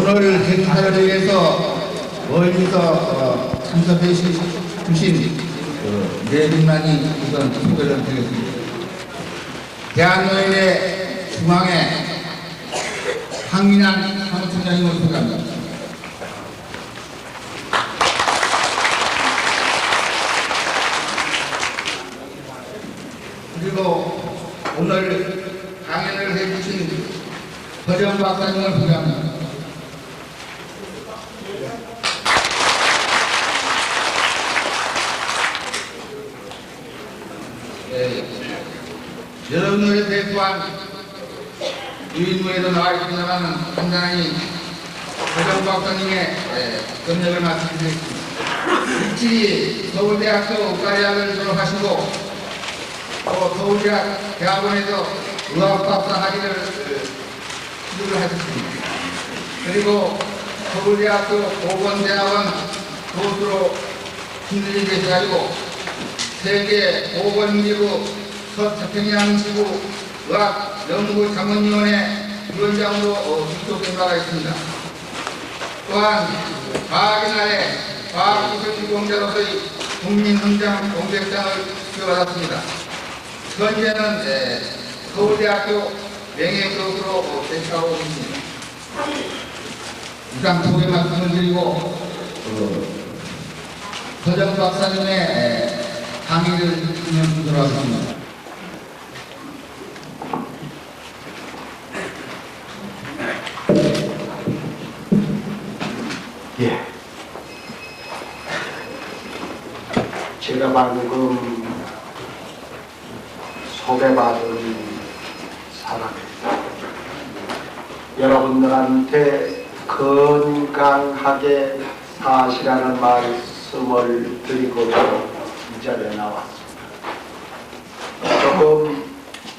오늘 행사를 위해서 멀리서 참석해 주신 내분만이 우선 소개를 드리겠습니다. 대한노인의 중앙회 황민환 사무총장님을 소개합니다. 그리고 오늘 강연을 해주신 허정 박사님을 소개합니다. 여러분들의 대표한 유인무에도 나와 있습니다만 간단히 허정 박사님의 경력을 말씀드리겠습니다. 일찍이 서울대학교 의과대학을 졸업하시고 또 서울대학 대학원에서 의학박사 학위를 취득을 하셨습니다. 그리고 서울대학교 보건대학원 교수로 힘들이 되셔가지고 세계보건기구 서태평양지구 의학연구자문위원회 위원장으로 직속된 바가 있습니다. 또한 과학의 날에 과학기술주공자로서의 국민훈장 공백장을 수여받았습니다. 현재는 서울대학교 명예교수로 대표하고 있습니다. 이상 소개 말씀을 드리고 허정 박사님의 강의를 진행하도록 하겠습니다. 예. 제가 방금 소개받은 사람입니다. 여러분들한테 건강하게 사시라는 말씀을 드리고서 이 자리에 나왔습니다. 조금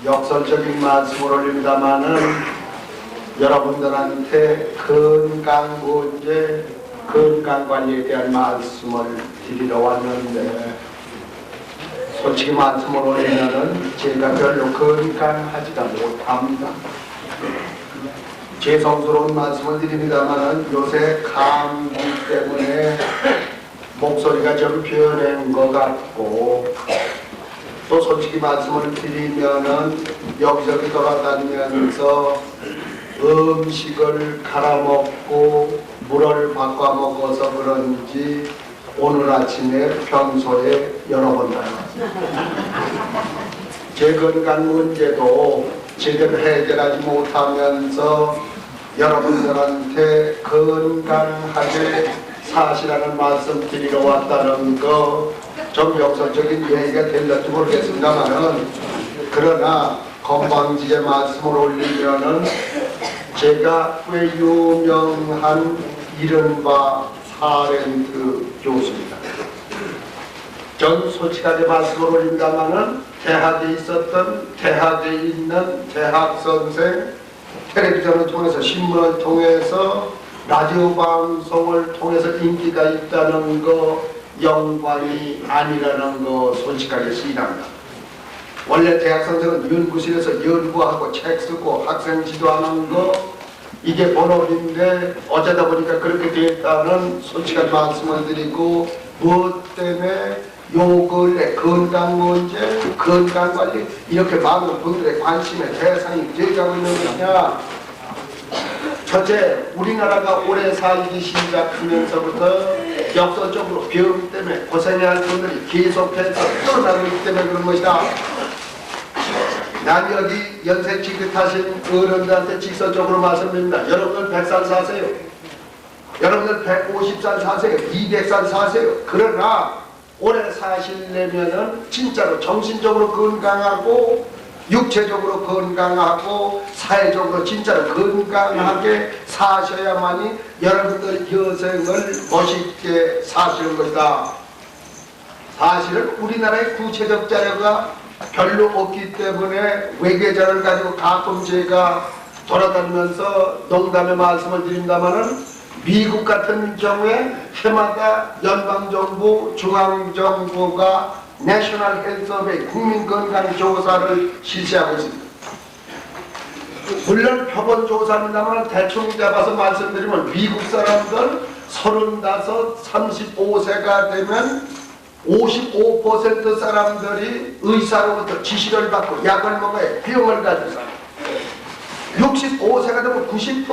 역설적인 말씀을 올립니다마는 여러분들한테 건강 문제, 건강 관리에 대한 말씀을 드리러 왔는데 솔직히 말씀을 올리면은 제가 별로 건강하지가 못합니다. 죄송스러운 말씀을 드립니다만은 요새 감기 때문에 목소리가 좀 변한 것 같고 또 솔직히 말씀을 드리면은 여기저기 돌아다니면서 음식을 갈아 먹고 물을 바꿔 먹어서 그런지 오늘 아침에 평소에 여러 번 나왔습니다. 제 건강 문제도 제대로 해결하지 못하면서 여러분들한테 건강하게 사시라는 말씀 드리러 왔다는 거 좀 역설적인 얘기가 될지 모르겠습니다만은 그러나 건방지게 말씀을 올리면은 제가 꽤 유명한 이른바 사렌트 교수입니다. 전 솔직하게 말씀을 올린다마는 대학에 있었던 대학에 있는 대학 선생, 텔레비전을 통해서 신문을 통해서 라디오 방송을 통해서 인기가 있다는 거 영광이 아니라는 거 솔직하게 시인합니다. 원래 대학 선생은 연구실에서 연구하고 책 쓰고 학생 지도하는 거 이게 본업인데 어쩌다 보니까 그렇게 됐다는 솔직한 말씀을 드리고 무엇 때문에 요 근래 건강 문제, 건강관리 이렇게 많은 분들의 관심의 대상이 되어가고 있는 것이냐. 첫째, 우리나라가 오래 살기 시작하면서부터 역설적으로 병 때문에 고생해야 할 분들이 계속해서 늘어나고 있기 때문에 그런 것이다. 난 여기 연세 지긋하신 어른들한테 직설적으로 말씀드립니다. 여러분들 100살 사세요. 여러분들 150살 사세요. 200살 사세요. 그러나 오래 사시려면은 진짜로 정신적으로 건강하고 육체적으로 건강하고 사회적으로 진짜로 건강하게 사셔야만이 여러분들 여생을 멋있게 사시는 것이다. 사실은 우리나라의 구체적 자료가 별로 없기 때문에 외계자를 가지고 가끔 제가 돌아다니면서 농담의 말씀을 드린다마는 미국 같은 경우에 해마다 연방정부, 중앙정부가 내셔널 헬스 서베이 국민건강조사를 실시하고 있습니다. 물론 표본 조사입니다만 대충 잡아서 말씀드리면 미국 사람들 35, 35세가 되면 55% 사람들이 의사로부터 지시를 받고 약을 먹어야 병을 가지고 삽니다. 65세가 되면 90%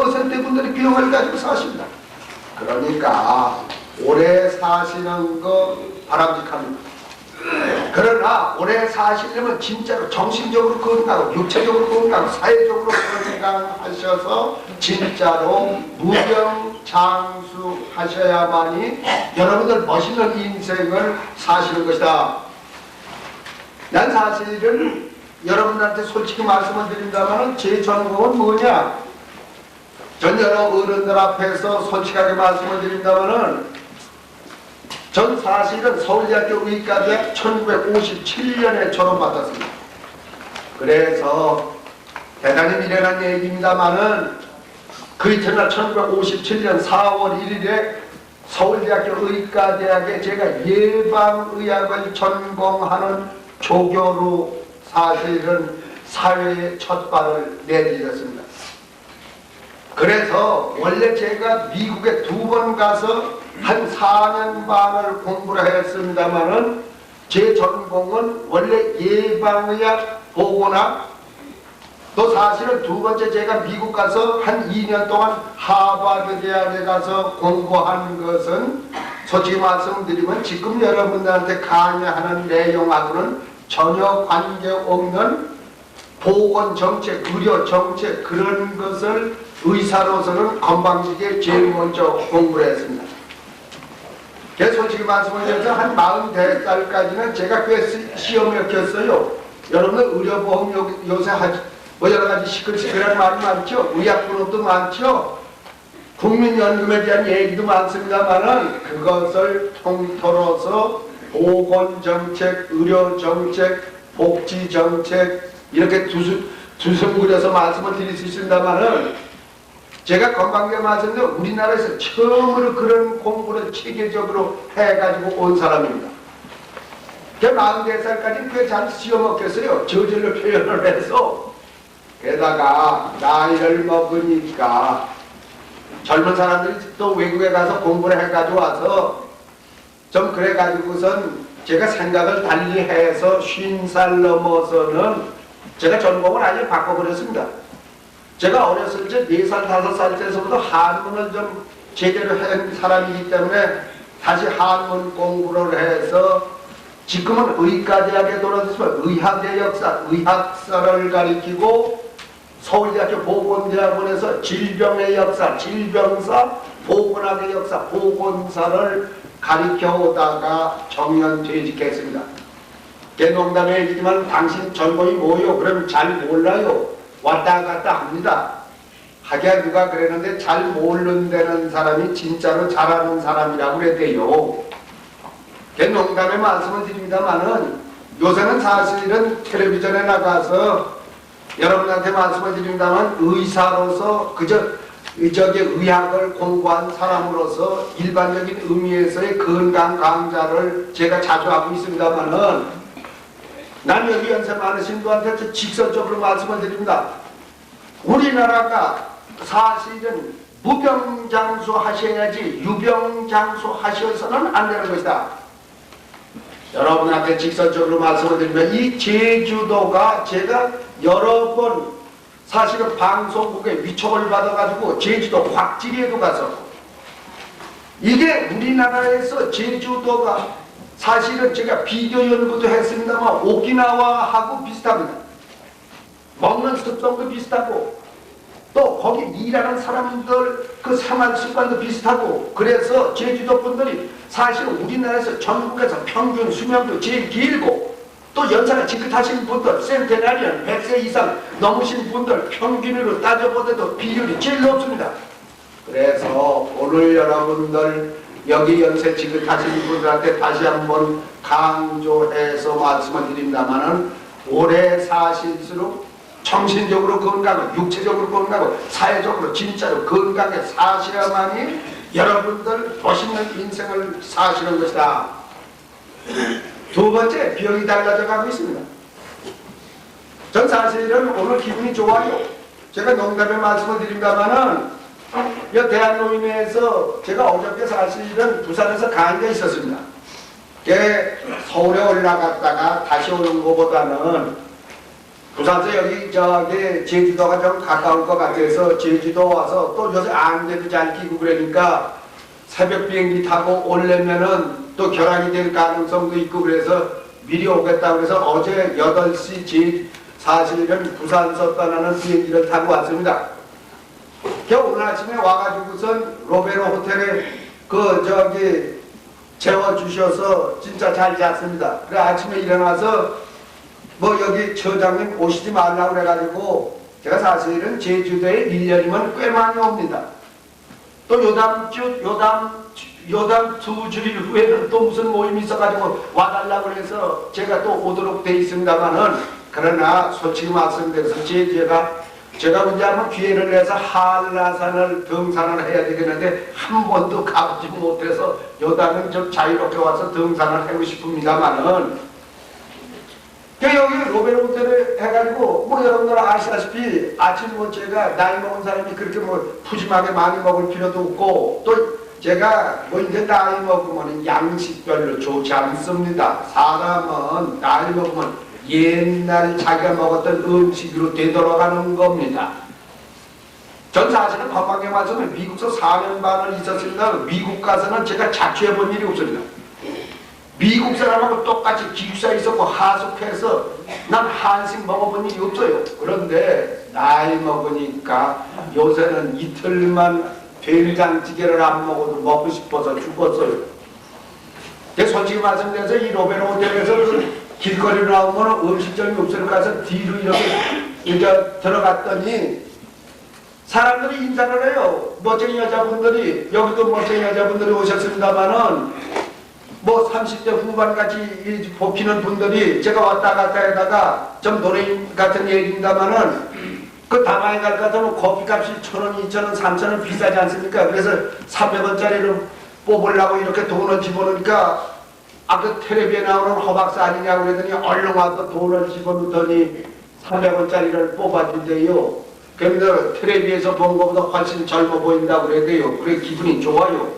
분들이 병을 가지고 사십니다. 그러니까 오래 사시는 거 바람직합니다. 그러나 오래 사시려면 진짜로 정신적으로 건강하고 육체적으로 건강하고 사회적으로 건강하셔서 진짜로 무병장수하셔야만이 여러분들 멋있는 인생을 사시는 것이다. 난 사실은 여러분들한테 솔직히 말씀을 드린다면 제 전공은 뭐냐? 전 여러 어른들 앞에서 솔직하게 말씀을 드린다면 전 사실은 서울대학교 의과대학 1957년에 졸업받았습니다. 그래서 대단히 미련한 얘기입니다만은 그 이튿날 1957년 4월 1일에 서울대학교 의과대학에 제가 예방의학을 전공하는 조교로 사실은 사회에 첫 발을 내디뎠습니다. 그래서 원래 제가 미국에 2번 가서 한 4년 반을 공부를 했습니다마는 제 전공은 원래 예방의학 보건학, 또 사실은 2번째 제가 미국 가서 한 2년 동안 하버드 대학에 가서 공부한 것은 솔직히 말씀드리면 지금 여러분들한테 강의하는 내용하고는 전혀 관계없는 보건정책, 의료정책 그런 것을 의사로서는 건방지게 제일 먼저 공부를 했습니다. 솔직히 말씀을 드려서 한 44살까지는 제가 꽤 시험을 켰어요. 여러분들 의료보험 요새 뭐 여러가지 시끌시끌한 말이 많죠. 의약분업도 많죠. 국민연금에 대한 얘기도 많습니다만은 그것을 통틀어서 보건정책, 의료정책, 복지정책 이렇게 두성거려서 말씀을 드릴 수 있습니다만은 제가 건강하게 말씀드려 우리나라에서 처음으로 그런 공부를 체계적으로 해가지고 온 사람입니다. 제가 44살까지 꽤 잘 씌워먹겠어요. 저절로 표현을 해서. 게다가 나이를 먹으니까 젊은 사람들이 또 외국에 가서 공부를 해가지고 와서 좀 그래가지고선 제가 생각을 달리 해서 50살 넘어서는 제가 전공을 아예 바꿔버렸습니다. 제가 어렸을 때 4살, 5살 때서부터 한문을 좀 제대로 한 사람이기 때문에 다시 한문 공부를 해서 지금은 의과대학에 돌아서서 의학의 역사, 의학사를 가리키고 서울대학교 보건대학원에서 질병의 역사, 질병사, 보건학의 역사, 보건사를 가리켜 오다가 정년퇴직했습니다. 농담에 얘기지만 당신 전공이 뭐요? 그러면 잘 몰라요. 왔다 갔다 합니다. 하기야 누가 그랬는데 잘 모른다는 사람이 진짜로 잘하는 사람이라고 그랬대요. 농담에 말씀을 드립니다만은 요새는 사실은 텔레비전에 나가서 여러분한테 말씀을 드린다면 의사로서 저기 의학을 공부한 사람으로서 일반적인 의미에서의 건강 강좌를 제가 자주 하고 있습니다만은 난 여기 연세 많으신 분한테 직설적으로 말씀을 드립니다. 우리나라가 사실은 무병장수 하셔야지 유병장수 하셔서는 안 되는 것이다. 여러분한테 직설적으로 말씀을 드리면 이 제주도가 제가 여러 번 사실은 방송국에 위촉을 받아가지고 제주도 확지리에도 가서 이게 우리나라에서 제주도가 사실은 제가 비교 연구도 했습니다만 오키나와하고 비슷합니다. 먹는 습성도 비슷하고 또 거기 일하는 사람들 그 생활 습관도 비슷하고 그래서 제주도 분들이 사실 우리나라에서 전국에서 평균 수명도 제일 길고 또 연세가 지긋하신 분들 센테나리언 100세 이상 넘으신 분들 평균으로 따져보더라도 비율이 제일 높습니다. 그래서 오늘 여러분들 여기 연세 지긋하신 분들한테 다시 한번 강조해서 말씀을 드립니다만은 오래 사실수록 정신적으로 건강하고 육체적으로 건강하고 사회적으로 진짜로 건강하게 사셔야만이 여러분들 멋있는 인생을 사시는 것이다. 두 번째, 병이 달라져 가고 있습니다. 전 사실은 오늘 기분이 좋아요. 제가 농담에 말씀을 드린다마는 이 대한노인회에서 제가 어저께 사실은 부산에서 강의가 있었습니다. 서울에 올라갔다가 다시 오는 것보다는 부산에서 여기 저기 제주도가 좀 가까울 것 같아서 제주도 와서 또 요새 안개도 잘 끼고 그러니까 새벽 비행기 타고 오려면은 또 결항이 될 가능성도 있고 그래서 미리 오겠다고 그래서 어제 8시 사실은 부산서 떠나는 비행기를 타고 왔습니다. 오늘 아침에 와가지고선 로베로 호텔에 재워주셔서 진짜 잘 잤습니다. 그래 아침에 일어나서 뭐 여기 처장님 오시지 말라고 그래가지고 제가 사실은 제주도에 1년이면 꽤 많이 옵니다. 또 요담 2주일 후에는 또 무슨 모임이 있어가지고 와달라고 해서 제가 또 오도록 돼 있습니다만은 그러나 솔직히 말씀드려서 제가 언제 한번 기회를 내서 한라산을 등산을 해야 되겠는데 한 번도 가보지 못해서 요담은 좀 자유롭게 와서 등산을 하고 싶습니다만은 여기 로베르 호텔에 해가지고 뭐 여러분들 아시다시피 아침 뭐 제가 나이 먹은 사람이 그렇게 뭐 푸짐하게 많이 먹을 필요도 없고 또 제가 뭐 이제 나이 먹으면 양식 별로 좋지 않습니다. 사람은 나이 먹으면 옛날 자기가 먹었던 음식으로 되돌아가는 겁니다. 전 사실은 건방하게 말씀을 미국서 4년 반을 있었습니다. 미국 가서는 제가 자취해 본 일이 없습니다. 미국 사람하고 똑같이 기숙사에 있었고 하숙해서 난 한식 먹어본 일이 없어요. 그런데 나이 먹으니까 요새는 이틀만 된장찌개를 안 먹어도 먹고 싶어서 죽었어요. 솔직히 말씀드려서 이 로베르 호텔에서 길거리로 나오면 음식점이 없으니까 해서 뒤로 이렇게 들어갔더니 사람들이 인사를 해요. 멋쟁이 여자분들이 여기도 멋쟁이 여자분들이 오셨습니다마는 뭐 30대 후반까지 뽑히는 분들이 제가 왔다 갔다 하다가 좀 노래 같은 얘기입니다마는 그 다방에 갈 것 같으면 커피값이 1,000원, 2,000원, 3,000원 비싸지 않습니까? 그래서 300원짜리를 뽑으려고 이렇게 돈을 집어넣으니까 그 텔레비에 나오는 허박사 아니냐고 그러더니 얼른 와서 돈을 집어넣더니 300원짜리를 뽑아준대요. 그러면 텔레비에서 본 것보다 훨씬 젊어 보인다고 그래야 그래 기분이 좋아요.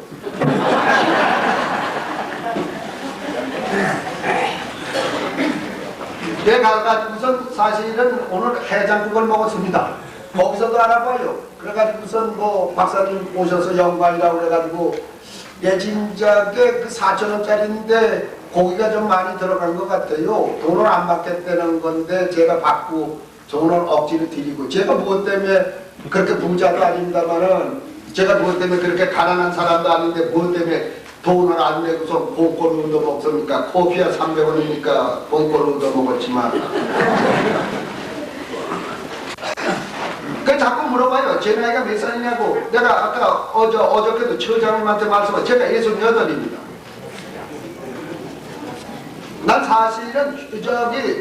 내가 가지고선 사실은 오늘 해장국을 먹었습니다. 거기서도 알아봐요. 그래가지고선 뭐 박사님 오셔서 영광이라고 그래가지고 진작에 그 4,000원짜리인데 고기가 좀 많이 들어간 것 같아요. 돈을 안 받겠다는 건데 제가 받고 돈을 억지로 드리고 제가 무엇 때문에 그렇게 부자도 아닙니다만은 제가 무엇 때문에 그렇게 가난한 사람도 아닌데 무엇 때문에 돈을 안 내고서 봉꼬를 얻어 먹습니까? 커피야 300원이니까 봉꼬를 얻어 먹었지만 그 자꾸 물어봐요. 제 나이가 몇 살이냐고. 내가 아까 어저께도 처장님한테 말씀한 제가 68입니다. 난 사실은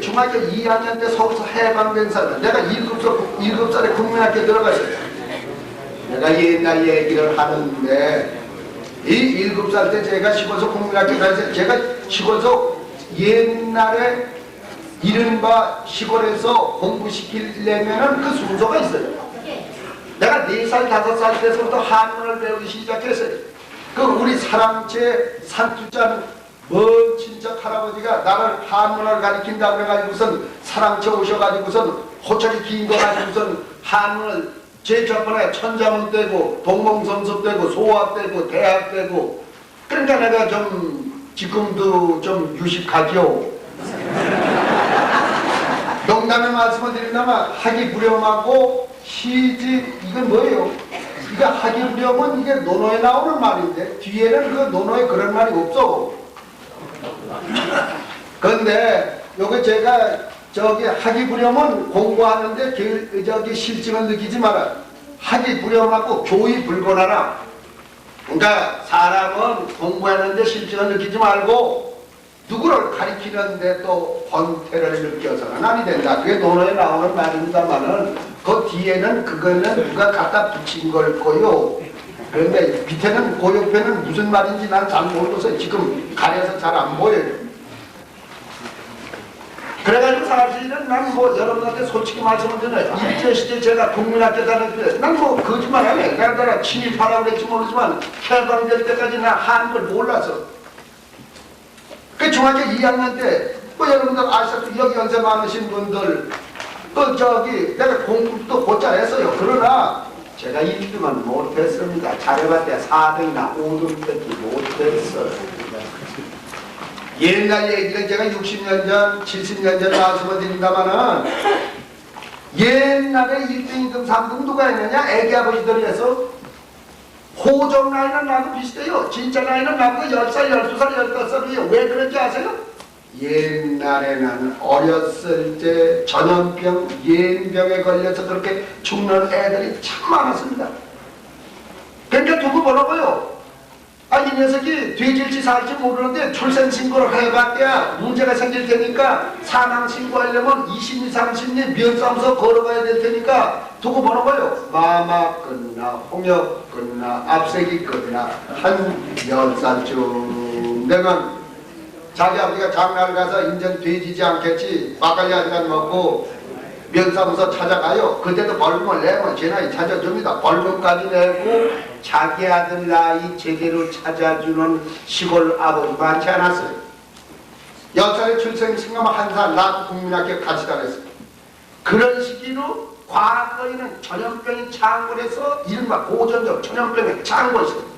중학교 2학년 때 서울서 해방된 사람. 내가 7살에 국민학교에 들어갔어요. 내가 옛날 얘기를 하는데 이 7살 때 제가 시골서 국민학교 다녔어요. 제가 시골서 옛날에 이른바 시골에서 공부시키려면은 그 순서가 있어요. 내가 4살, 5살 때서부터 한문을 배우기 시작했어요. 그 우리 사랑채 산투짠 먼 친척 할아버지가 나를 한문을 가르친다고 해가지고선 사랑채 오셔가지고선 호철이 긴 거 가지고선 한문을 제 저번에 천자문 떼고 동몽섬섭 떼고 소학 떼고 대학 떼고 그러니까 내가 좀 지금도 좀 유식하죠. 농담에 말씀을 드린다면 하기 부렴하고 시지 이건 뭐예요? 이거 하기 부렴은 이게 논어에 나오는 말인데 뒤에는 그 논어에 그런 말이 없어. 그런데 요게 제가 하기 부렴은 공부하는데 실증을 느끼지 마라. 하기 부렴하고 교의 불곤하라. 그러니까 사람은 공부하는데 실증을 느끼지 말고 누구를 가리키는데 또 권태를 느껴서는 아니 된다. 그게 논어에 나오는 말입니다만은 그 뒤에는 그거는 누가 갖다 붙인 걸 거요. 그런데 밑에는 그 옆에는 무슨 말인지 난 잘 모르고서 지금 가려서 잘 안 보여요. 그래가지고 사실은 난 뭐 여러분한테 솔직히 말씀을 드려요. 일제시대 제가 국민학교 다닐 때 난 뭐 거짓말 안 해. 내가 친일파라고 그랬지 모르지만 해방될 때까지 나 한글 몰라서. 그 중학교 2학년 때 뭐 여러분들 아시다시피 여기 연세 많으신 분들 또 저기 내가 공부도 곧잘 했어요. 그러나 제가 1등은 못했습니다. 잘해봤자 4등이나 5등밖에 못했어요. 옛날 얘기는 제가 60년 전, 70년 전 말씀을 드린다마는 옛날에 1등, 2등, 3등 누가 했느냐? 애기 아버지들이 해서 호적 나이는 나도 비슷해요. 진짜 나이는 나보다 10살, 12살, 15살이에요. 왜 그런지 아세요? 옛날에는 어렸을 때 전염병, 예병에 걸려서 그렇게 죽는 애들이 참 많았습니다. 그러니까 두고 보라고요. 이 녀석이 돼질지 살지 모르는데 출생신고를 해봤대야 문제가 생길 테니까 사망신고하려면 20리, 30리 면사무소 걸어가야 될 테니까 두고 보라고요. 마마 끝나, 홍역 끝나, 앞세기 끝나 한 10살쯤 되면 자기 아버지가 장가를 가서 인전 돼지지 않겠지. 막걸리 한 잔 먹고 면사무소 찾아가요. 그때도 벌금을 내면 제 나이 찾아줍니다. 벌금까지 내고 자기 아들 나이 제대로 찾아주는 시골 아버지 많지 않았어요. 10살에 출생신고만 한 살 낳고 국민학교 같이 다녔어요. 그런 시기로 과거에는 전염병이 창궐해서 이른바 고전적 전염병이 창궐했어요.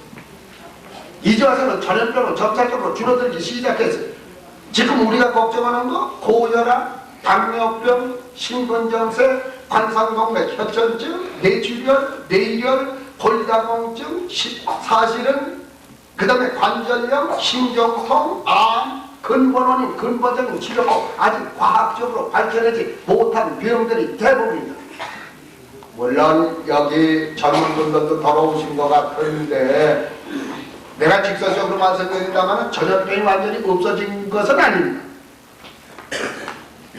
이제 와서는 전염병은 점차적으로 줄어들기 시작했어요. 지금 우리가 걱정하는 거 고혈압, 당뇨병, 심근경색, 관상동맥 혈전증, 뇌출혈, 뇌혈, 골다공증, 사실은 그 다음에 관절염, 심정성, 암, 근본 원인, 근본적인 치료법 아직 과학적으로 밝혀내지 못한 병들이 대부분입니다. 물론 여기 젊은 분들도 돌아오신 것 같은데 내가 직설적으로 말씀드린다면 전염병이 완전히 없어진 것은 아닙니다.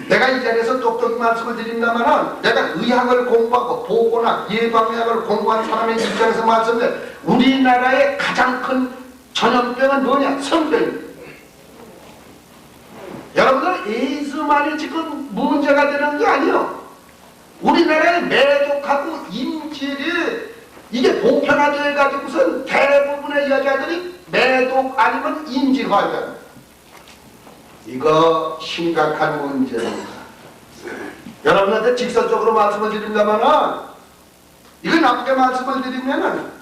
내가 이 자리에서 똑똑히 말씀을 드린다면 내가 의학을 공부하고 보건학, 예방의학을 공부한 사람의 입장에서 말씀드려 우리나라의 가장 큰 전염병은 뭐냐? 성병입니다. 여러분들 에이즈만이 지금 문제가 되는 게 아니에요. 우리나라의 매독하고 인질이 이게 보편화되어 가지고선 대부분의 여자들이 매독 아니면 인질 환자. 이거 심각한 문제입니다. 여러분한테 직설적으로 말씀을 드린다면은 이거 나쁘게 말씀을 드리면은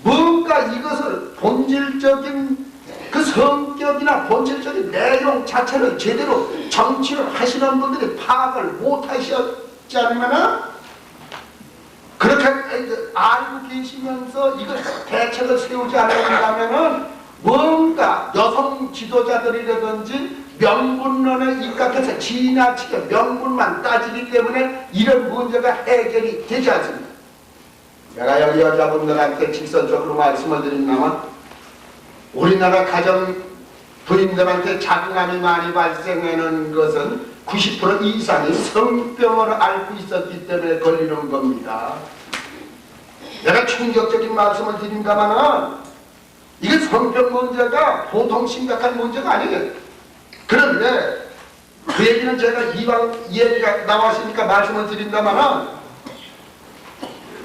뭔가 이것을 본질적인 그 성격이나 본질적인 내용 자체를 제대로 정치를 하시는 분들이 파악을 못 하셨지 않으면은 그렇게 알고 계시면서 이걸 대책을 세우지 않는다면은 뭔가 여성 지도자들이라든지 명분론에 입각해서 지나치게 명분만 따지기 때문에 이런 문제가 해결이 되지 않습니다. 내가 여기 여자분들한테 직선적으로 말씀을 드린다면 우리나라 가정 부인들한테 자궁암이 많이 발생하는 것은 90% 이상이 성병을 앓고 있었기 때문에 걸리는 겁니다. 내가 충격적인 말씀을 드린다면 이게 성병 문제가 보통 심각한 문제가 아니에요. 그런데 그 얘기는 제가 이왕 얘기가 나왔으니까 말씀을 드린다면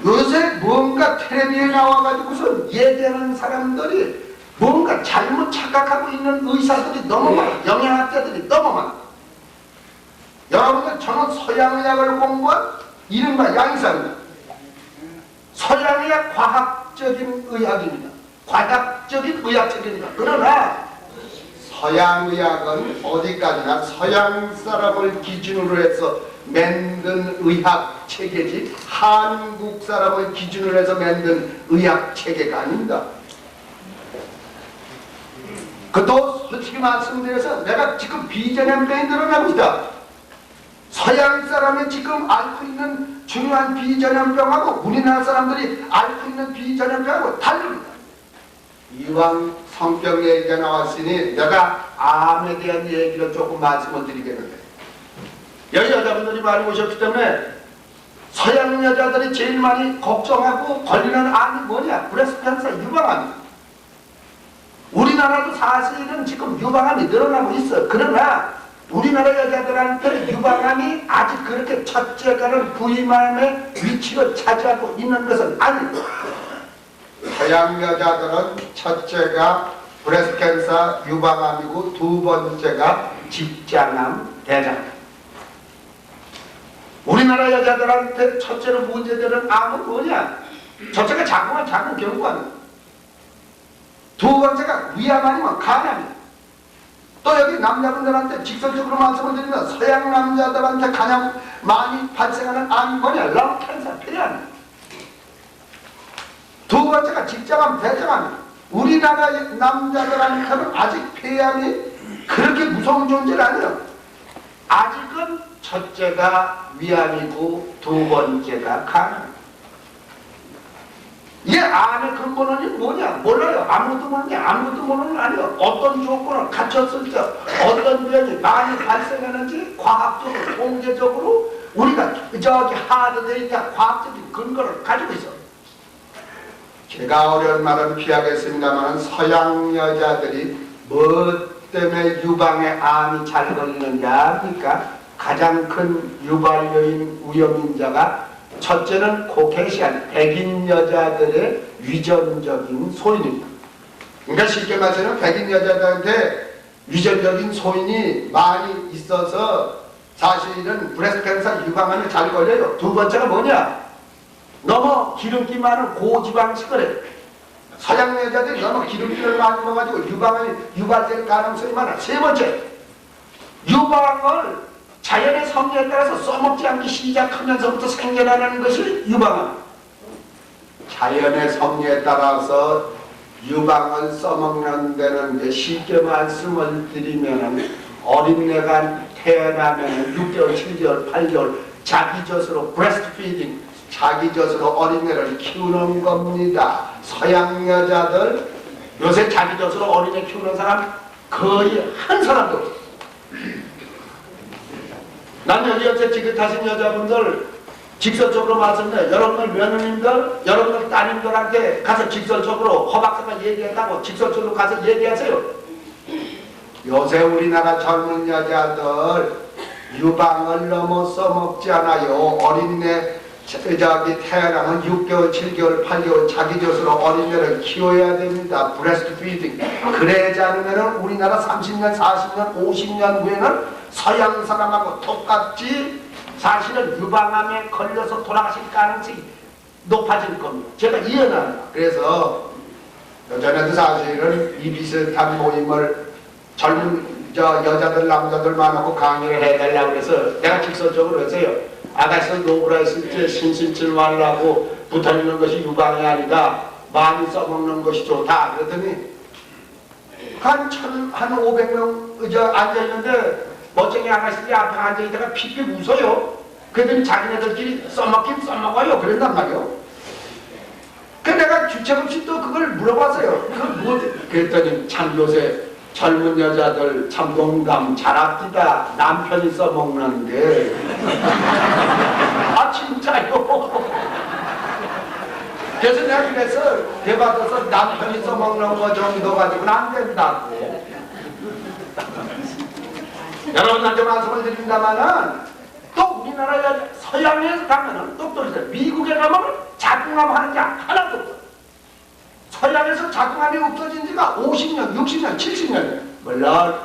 요새 뭔가 텔레비에 나와가지고서 얘기하는 사람들이 뭔가 잘못 착각하고 있는 의사들이 너무 많아. 영양학자들이 너무 많아. 여러분들 저는 서양의학을 공부한 이른바 양의사입니다. 서양의학 과학적인 의학입니다. 과학적인 의학책입니다. 그러나 서양의학은 어디까지나 서양 사람을 기준으로 해서 만든 의학체계지 한국 사람을 기준으로 해서 만든 의학체계가 아닙니다. 그것도 솔직히 말씀드려서 내가 지금 비전염병이 늘어나고 있다. 서양 사람이 지금 앓고 있는 중요한 비전염병하고 우리나라 사람들이 앓고 있는 비전염병하고 다릅니다. 이왕 성병 얘기가 나왔으니 내가 암에 대한 얘기를 조금 말씀을 드리겠는데 여기 여자분들이 많이 오셨기 때문에 서양 여자들이 제일 많이 걱정하고 걸리는 암이 뭐냐? 브레스트 캔서 유방암입니다. 우리나라도 사실은 지금 유방암이 늘어나고 있어. 그러나 우리나라 여자들한테 유방암이 아직 그렇게 첫째가는 부임암의 위치를 차지하고 있는 것은 아니고, 서양 여자들은 첫째가 브레스트 캔서 유방암이고 두 번째가 직장암, 대장암. 우리나라 여자들한테 첫째로 문제되는 암은 뭐냐? 첫째가 작은 경부암, 두 번째가 위암 아니면 간암이야. 또 여기 남자분들한테 직설적으로 말씀을 드리면 서양 남자들한테 가장 많이 발생하는 암이 뭐냐? 럼 캔서, 폐암. 두 번째가 직장암, 대장암. 우리나라 남자들한테는 아직 폐암이 그렇게 무서운 존재는 아니에요. 아직은 첫째가 위암이고 두 번째가 간암. 이게 암의 근본은 뭐냐? 몰라요. 아무것도 모르냐? 아무것도 모르는 거 아니에요. 어떤 조건을 갖췄을 때 어떤 병이 많이 발생하는지 과학적으로, 통계적으로 우리가 저기 하드 데이터, 과학적인 근거를 가지고 있어. 제가 어려운 말은 피하겠습니다만 서양 여자들이 뭐 때문에 유방에 암이 잘 걸리는지 압니까? 가장 큰 유발요인 위험인자가 첫째는 코케이션, 백인 여자들의 위전적인 소인입니다. 그러니까 쉽게 말해서 백인 여자들한테 위전적인 소인이 많이 있어서 사실은 브레스트 캔서 유방암에 잘 걸려요. 두 번째가 뭐냐? 너무 기름기 많은 고지방식을 해. 서양 여자들이 너무 기름기를 많이 먹어가지고 유방암이 유발될 가능성이 많아. 세 번째, 유방을 자연의 섭리에 따라서 써먹지 않기 시작하면서부터 생겨나는 것이 유방암. 자연의 섭리에 따라서 유방을 써먹는 데는 쉽게 말씀을 드리면 어린애가 태어나면 6개월, 7개월, 8개월 자기 젖으로 브레스트 피딩, 자기 젖으로 어린애를 키우는 겁니다. 서양 여자들 요새 자기 젖으로 어린애 키우는 사람 거의 한 사람도 없어. 난 여기 어째 지긋하신 여자분들 직설적으로 말씀드려요. 여러분들 며느님들, 여러분들 따님들한테 가서 직설적으로 허박사가 얘기했다고 직설적으로 가서 얘기하세요. 요새 우리나라 젊은 여자들 유방을 너무 써먹지 않아요. 어린애 저기 태어나면 6개월, 7개월, 8개월 자기 젖으로 어린애를 키워야 됩니다. 브레스트 피딩. 그러지 않으면 우리나라 30년, 40년, 50년 후에는 서양 사람하고 똑같이 사실은 유방암에 걸려서 돌아가실 가능성이 높아질 겁니다. 제가 이해합니다. 그래서 전에도 사실은 이 비슷한 모임을 젊은 여자들, 남자들만 하고 강의를 해달라고 해서 내가 직설적으로 했어요. 아가씨 노브라 했을 때 신신칠 말라고 붙어있는 것이 유방이 아니다. 많이 써먹는 것이 좋다. 그랬더니 한 500명 앉아있는데 멋쟁이 아가씨들이 앞에 앉아있다가 픽픽 웃어요. 그랬더니 자기네들끼리 써먹긴 써먹어요. 그랬단 말이요. 그래서 내가 주체없이 또 그걸 물어봤어요. 그걸 뭐, 그랬더니 참 요새 젊은 여자들 참 농담 잘합디다. 남편이 써먹는데. 아 진짜요? 그래서 내가 그래서 대받아서 남편이 써먹는 거 정도 가지고는 안 된다고. 여러분한테 말씀을 드립니다만은 또 우리나라 서양에서 가면은 또 미국에 가면 자궁암 하는 게 하나도 없어. 서양에서 자궁암이 없어진 지가 50년, 60년, 70년. 물론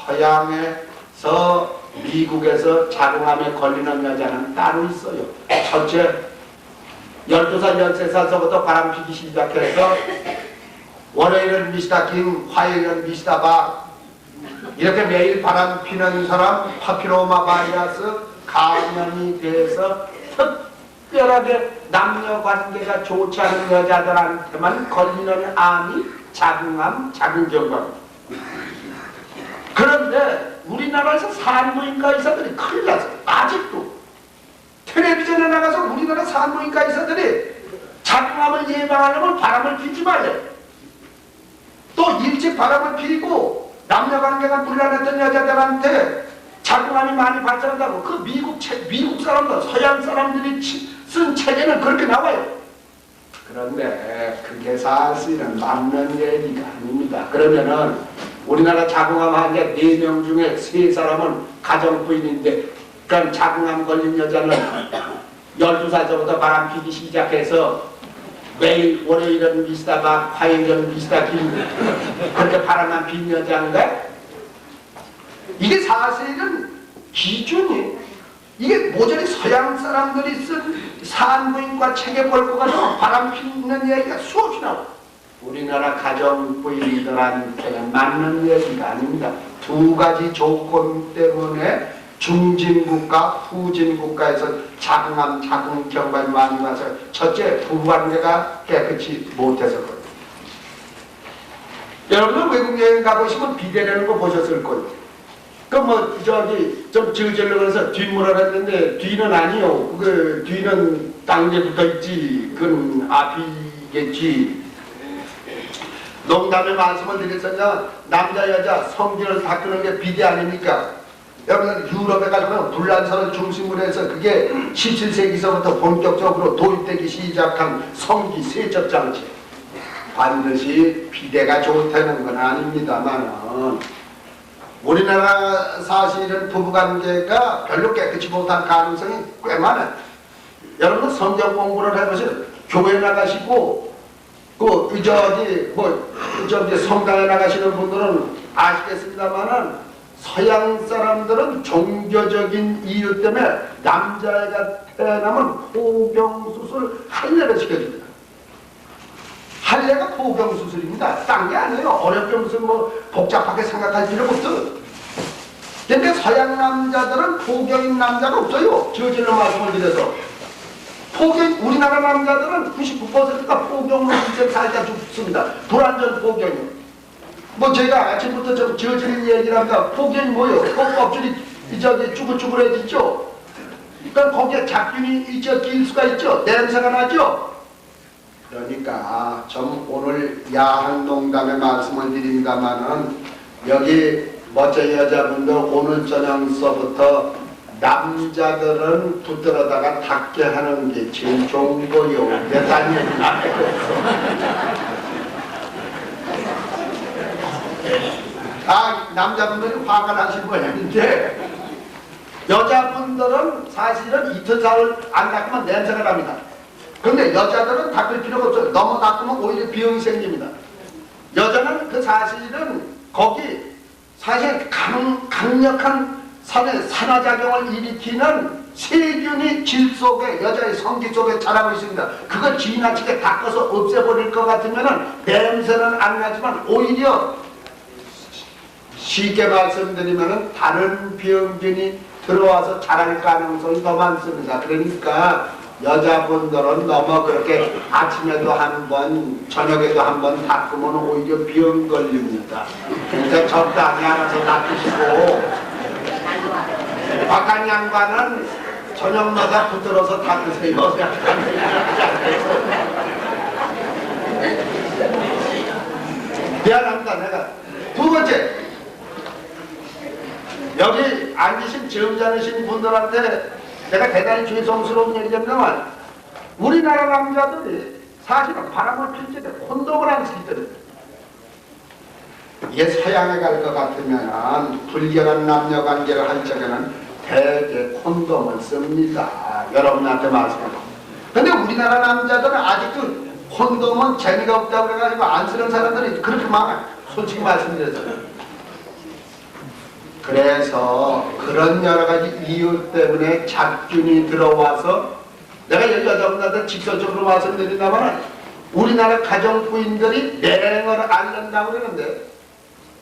서양에서 미국에서 자궁암에 걸리는 여자는 따로 있어요. 첫째, 12살, 13살서부터 바람 피기 시작해서 월요일은 미스터 킹, 화요일은 미스터 박 이렇게 매일 바람 피는 사람 파피로마 바이러스 감염이 돼서 특별하게 남녀 관계가 좋지 않은 여자들한테만 걸리는 암이 자궁암, 자궁경부암. 그런데 우리나라에서 산부인과 의사들이 큰일 났어요. 아직도 텔레비전에 나가서 우리나라 산부인과 의사들이 자궁암을 예방하려면 바람을 피지 말래. 또 일찍 바람을 피고 남녀관계가 불안했던 여자들한테 자궁암이 많이 발생한다고 그 미국 사람들, 서양 사람들이 쓴 책에는 그렇게 나와요. 그런데 그게 사실은 맞는 얘기가 아닙니다. 그러면은 우리나라 자궁암 환자 4명 중에 3사람은 가정부인인데, 그러니까 자궁암 걸린 여자는 12살 때부터 바람 피기 시작해서 매일 월요일은 미스터박, 화요일은 미스터김, 그렇게 바람만 핀 여자인가? 이게 사실은 기준이, 이게 모조리 서양 사람들이 쓴 산부인과 책에 볼 것 같아서 바람 피는 얘기가 수없이 나와. 우리나라 가정부인들한테는 맞는 얘기가 아닙니다. 2가지 조건 때문에 중진국가, 후진국가에서 자궁암, 자궁경부암이 많이 와서, 첫째, 부부관계가 깨끗이 못해서 그래요. 여러분은 외국 여행 가보시면 비대라는 거 보셨을 거예요. 좀 저질러 그래서 뒷문을 했는데 뒤는 아니요. 그 뒤는 땅에 붙어있지. 그건 앞이겠지. 농담의 말씀을 드렸었냐, 남자 여자 성질을 바꾸는 게 비대 아닙니까? 여러분들 유럽에 가면 불란서를 중심으로 해서 그게 17세기서부터 본격적으로 도입되기 시작한 성기 세척 장치. 반드시 비대가 좋다는 건 아닙니다만, 우리나라 사실은 부부관계가 별로 깨끗이 못한 가능성이 꽤 많아요. 여러분 성경 공부를 해보세요. 교회 나가시고 저기 성당에 나가시는 분들은 아시겠습니다만은, 서양 사람들은 종교적인 이유 때문에 남자애가 태어나면 포경수술 할례를 시켜줍니다. 할례가 포경수술입니다. 딴 게 아니에요. 어렵게 무슨 복잡하게 생각할 필요가 없어요. 그러니까 서양 남자들은 포경인 남자가 없어요. 저질러 말씀을 드려서. 우리나라 남자들은 99%가 포경으로 이제 살다 죽습니다. 불완전 포경이요. 제가 아침부터 좀 저질린 얘기를 합니다. 포경이 뭐예요? 껍질이 쭈글쭈글해지죠? 그러니까 거기에 잡균이 낄 수가 있죠? 냄새가 나죠? 그러니까 좀 오늘 야한 농담의 말씀을 드립니다만은, 여기 멋져 여자분들 오늘 저녁서부터 남자들은 붙들어다가 닦게 하는 게 제일 좋은 거요. 딴 얘기는 안 했어. 남자분들이 화가 나신 모양인데, 여자분들은 사실은 이틀 사흘 안 닦으면 냄새가 납니다. 근데 여자들은 닦을 필요가 없어요. 너무 닦으면 오히려 비용이 생깁니다. 여자는 그 사실은 거기 사실 강력한 산화작용을 일으키는 세균이 질 속에, 여자의 성기 속에 자라고 있습니다. 그걸 지나치게 닦아서 없애버릴 것 같으면 냄새는 안 나지만 오히려 쉽게 말씀드리면 다른 병균이 들어와서 자랄 가능성이 더 많습니다. 그러니까 여자분들은 너무 그렇게 아침에도 한 번, 저녁에도 한 번 닦으면 오히려 병 걸립니다. 그러니까 적당히 알아서 닦으시고, 박한 양반은 저녁마다 붙들어서 닦으세요. 미안합니다. 내가 두 번째, 여기 앉으신 점잖으신 분들한테 내가 대단히 죄송스러운 얘기입니다만, 우리나라 남자들이 사실은 바람을 필 때 콘돔을 안 쓰기 때문에, 이게 서양에 갈 것 같으면 불결한 남녀관계를 할 적에는 대개 콘돔을 씁니다. 여러분한테 말씀하고. 근데 우리나라 남자들은 아직도 콘돔은 재미가 없다고 그래가지고 안 쓰는 사람들이 그렇게 많아요. 솔직히 말씀드려서. 그래서 그런 여러 가지 이유 때문에 잡균이 들어와서, 내가 여자분들한테 직설적으로 말씀드린다면, 우리나라 가정부인들이 냉을 앓는다고 그러는데,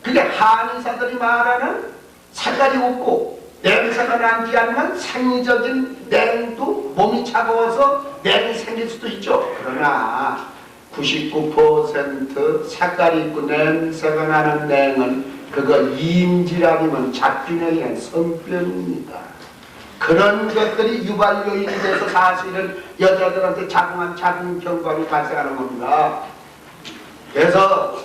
그게 한의사들이 말하는 색깔이 없고 냄새가 나지 않는 생리적인 냉도, 몸이 차가워서 냉이 생길 수도 있죠. 그러나 99% 색깔이 있고 냄새가 나는 냉은 그거 이임질 잡균에 의한 성병입니다. 그런 것들이 유발 요인이 돼서 사실은 여자들한테 자궁암, 자궁경부암이 발생하는 겁니다. 그래서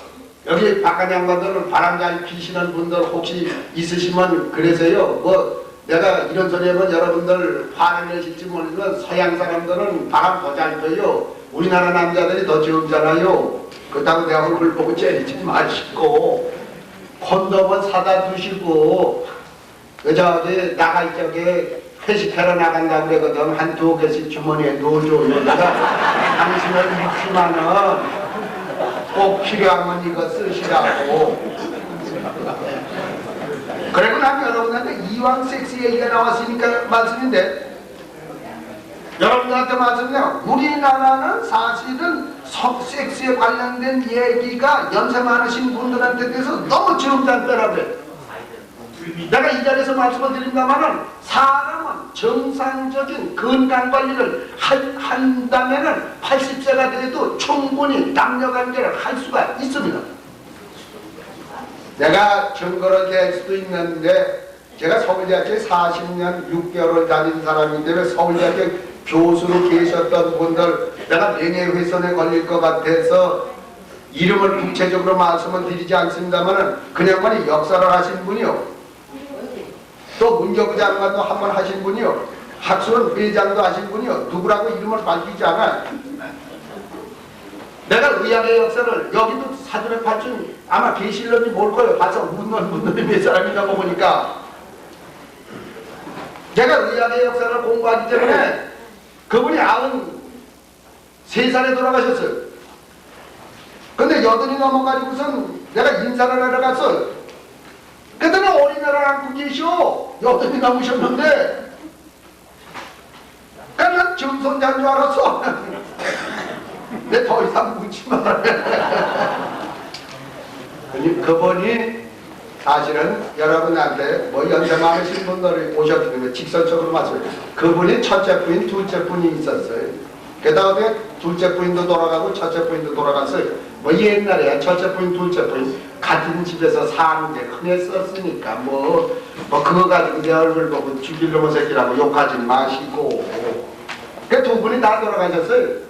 여기 바깥 양반들은 바람 잘 피시는 분들 혹시 있으시면 그러세요. 내가 이런 소리 하면 여러분들 화를 내실지 모르지만, 서양 사람들은 바람 더 잘 펴요. 우리나라 남자들이 더 젊잖아요. 그렇다고 내 얼굴 보고 째리지 마시고, 콘돔은 사다 두시고 저기 나갈 적에 회식하러 나간다고 그러거든. 한 2개씩 주머니에 넣어줘. 여기다가 당신을 믿지만은 꼭 필요하면 이거 쓰시라고. 그리고 난 여러분한테 이왕 섹스 얘기가 나왔으니까 말씀인데, 여러분들한테 말씀해요. 우리나라는 사실은 섹스에 관련된 얘기가 연세 많으신 분들한테 대해서 너무 지음잔빼라 그래. 내가 이 자리에서 말씀을 드린다면은 사람은 정상적인 건강관리를 한다면은 80세가 돼도 충분히 남녀관계를 할 수가 있습니다. 내가 증거를 댈 수도 있는데, 제가 서울대학교에 40년 6개월을 다닌 사람인데, 왜 서울대학교 교수로 계셨던 분들, 내가 명예훼손에 걸릴 것 같아서 이름을 구체적으로 말씀을 드리지 않습니다만은 그냥만이 역사를 하신 분이요, 또 문교부 장관도 한 번 하신 분이요, 학술원 회장도 하신 분이요, 누구라고 이름을 밝히지 않아요. 내가 의학의 역사를, 여기도 사전에 발전 아마 계실런지 모를 거예요. 봐서 묻는 분들이 몇 사람인가 보니까. 제가 의학의 역사를 공부하기 때문에 그분이 93살에 돌아가셨어요. 근데 80이 넘어가지고선 내가 인사를 하러 갔어. 그랬더니 어린애를 안고 계시오. 80이 넘으셨는데. 그러니까 증손자인 줄 알았어. 내 더 이상 묻지 말아. 그분이 사실은 여러분한테 뭐 연세 많으신 분들이 오셨기 때문에 직선적으로 말씀해요. 그분이 첫째 부인, 둘째 부인이 있었어요. 그 다음에 둘째 부인도 돌아가고 첫째 부인도 돌아갔어요. 뭐 옛날에 첫째 부인, 둘째 부인 같은 집에서 사는 게 흔했었으니까 뭐 그거 가지고 내 얼굴 보고 죽일놈의 새끼라고 욕하지 마시고. 그 두 분이 다 돌아가셨어요.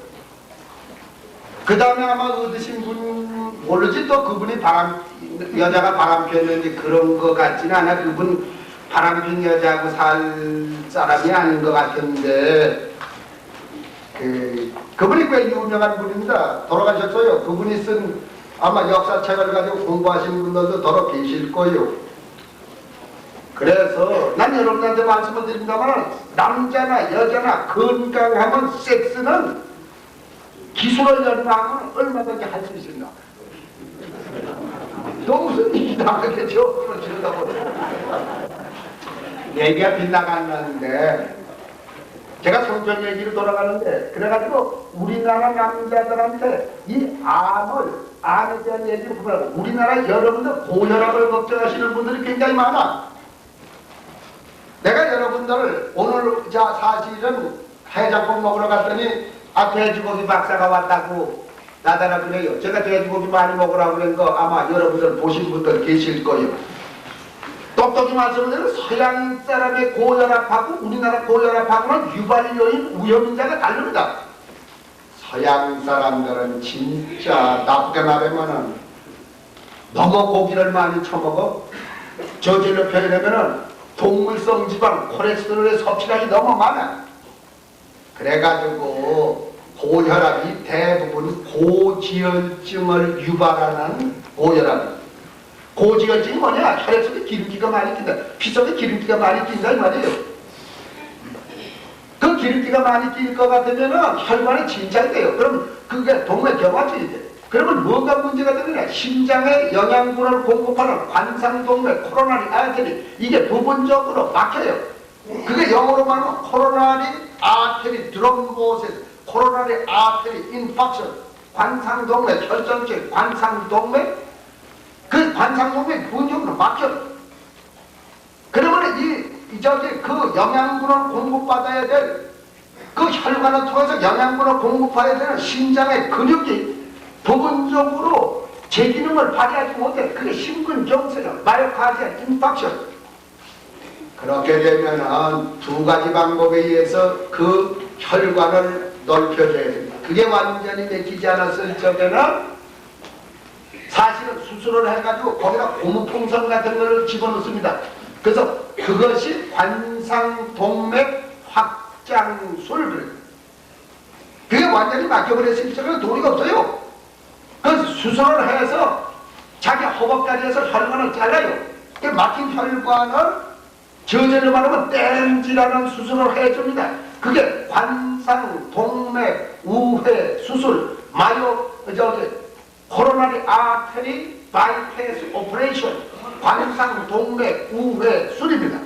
그 다음에 아마 얻으신 분 모르지, 또 그분이 여자가 바람 피웠는지 그런 거 같지는 않아. 그분 바람 핀 여자하고 살 사람이 아닌 것 같은데, 그분이 꽤 유명한 분입니다. 돌아가셨어요. 그분이 쓴 아마 역사책을 가지고 공부하신 분들도 더러 계실 거예요. 그래서 난 여러분한테 말씀을 드린다면, 남자나 여자나 건강하면 섹스는 기술을 연마하면 얼마든지 할 수 있습니다. 또 무슨 일이 나가겠죠? 그러시다고. 얘기가 빗나갔는데, 제가 성전 얘기로 돌아가는데, 그래가지고 우리나라 남자들한테 이 암에 대한 얘기를 보면, 우리나라 여러분들 고혈압을 걱정하시는 분들이 굉장히 많아. 내가 여러분들을 오늘 사실은 해장국 먹으러 갔더니 돼지고기 박사가 왔다고 나다라 그래요. 제가 돼지고기 많이 먹으라고 그런 거 아마 여러분들 보신 분들 계실 거예요. 똑똑히 말씀드리면 서양 사람의 고혈압하고 우리나라 고혈압하고는 유발 요인, 위험인자가 다릅니다. 서양 사람들은 진짜 나쁘게 말하면은 너무 고기를 많이 처먹어. 저질로 표현하면은 동물성 지방, 콜레스테롤의 섭취량이 너무 많아. 그래가지고 고혈압이 대부분 고지혈증을 유발하는 고혈압. 고지혈증이 뭐냐? 혈액 속에 기름기가 많이 낀다. 피 속에 기름기가 많이 낀다 이 말이에요. 그 기름기가 많이 낄 것 같으면은 혈관에 침착이 돼요. 그럼 그게 동맥경화증이 돼. 그러면 뭔가 문제가 되느냐? 심장에 영양분을 공급하는 관상동맥, 코로나리 아테리, 이게 부분적으로 막혀요. 그게 영어로 말하면 코로나리 아테리 드럼보세스, 코로나리 아테리 인팍션, 관상동맥, 혈전증, 관상동맥, 그 관상동맥 부분적으로 막혀. 그러면 그 영양분을 공급받아야 될, 그 혈관을 통해서 영양분을 공급해야 되는 심장의 근육이 부분적으로 제 기능을 발휘하지 못해. 그게 심근경색, 마이오카디아 인팍션. 그렇게 되면은 두 가지 방법에 의해서 그 혈관을 넓혀줘야 됩니다. 그게 완전히 맥히지 않았을 적에는 사실은 수술을 해가지고 거기다 고무풍선 같은 걸 집어넣습니다. 그래서 그것이 관상동맥 확장술. 그게 완전히 막혀버렸을 적에는 도리가 없어요. 그 수술을 해서 자기 허벅다리에서 혈관을 잘라요. 그 막힌 혈관을 저절로만 하면 땜질하는 수술을 해줍니다. 그게 관상, 동맥, 우회 수술, 코로나리 아테리 바이패스 오퍼레이션, 관상, 동맥, 우회 수술입니다.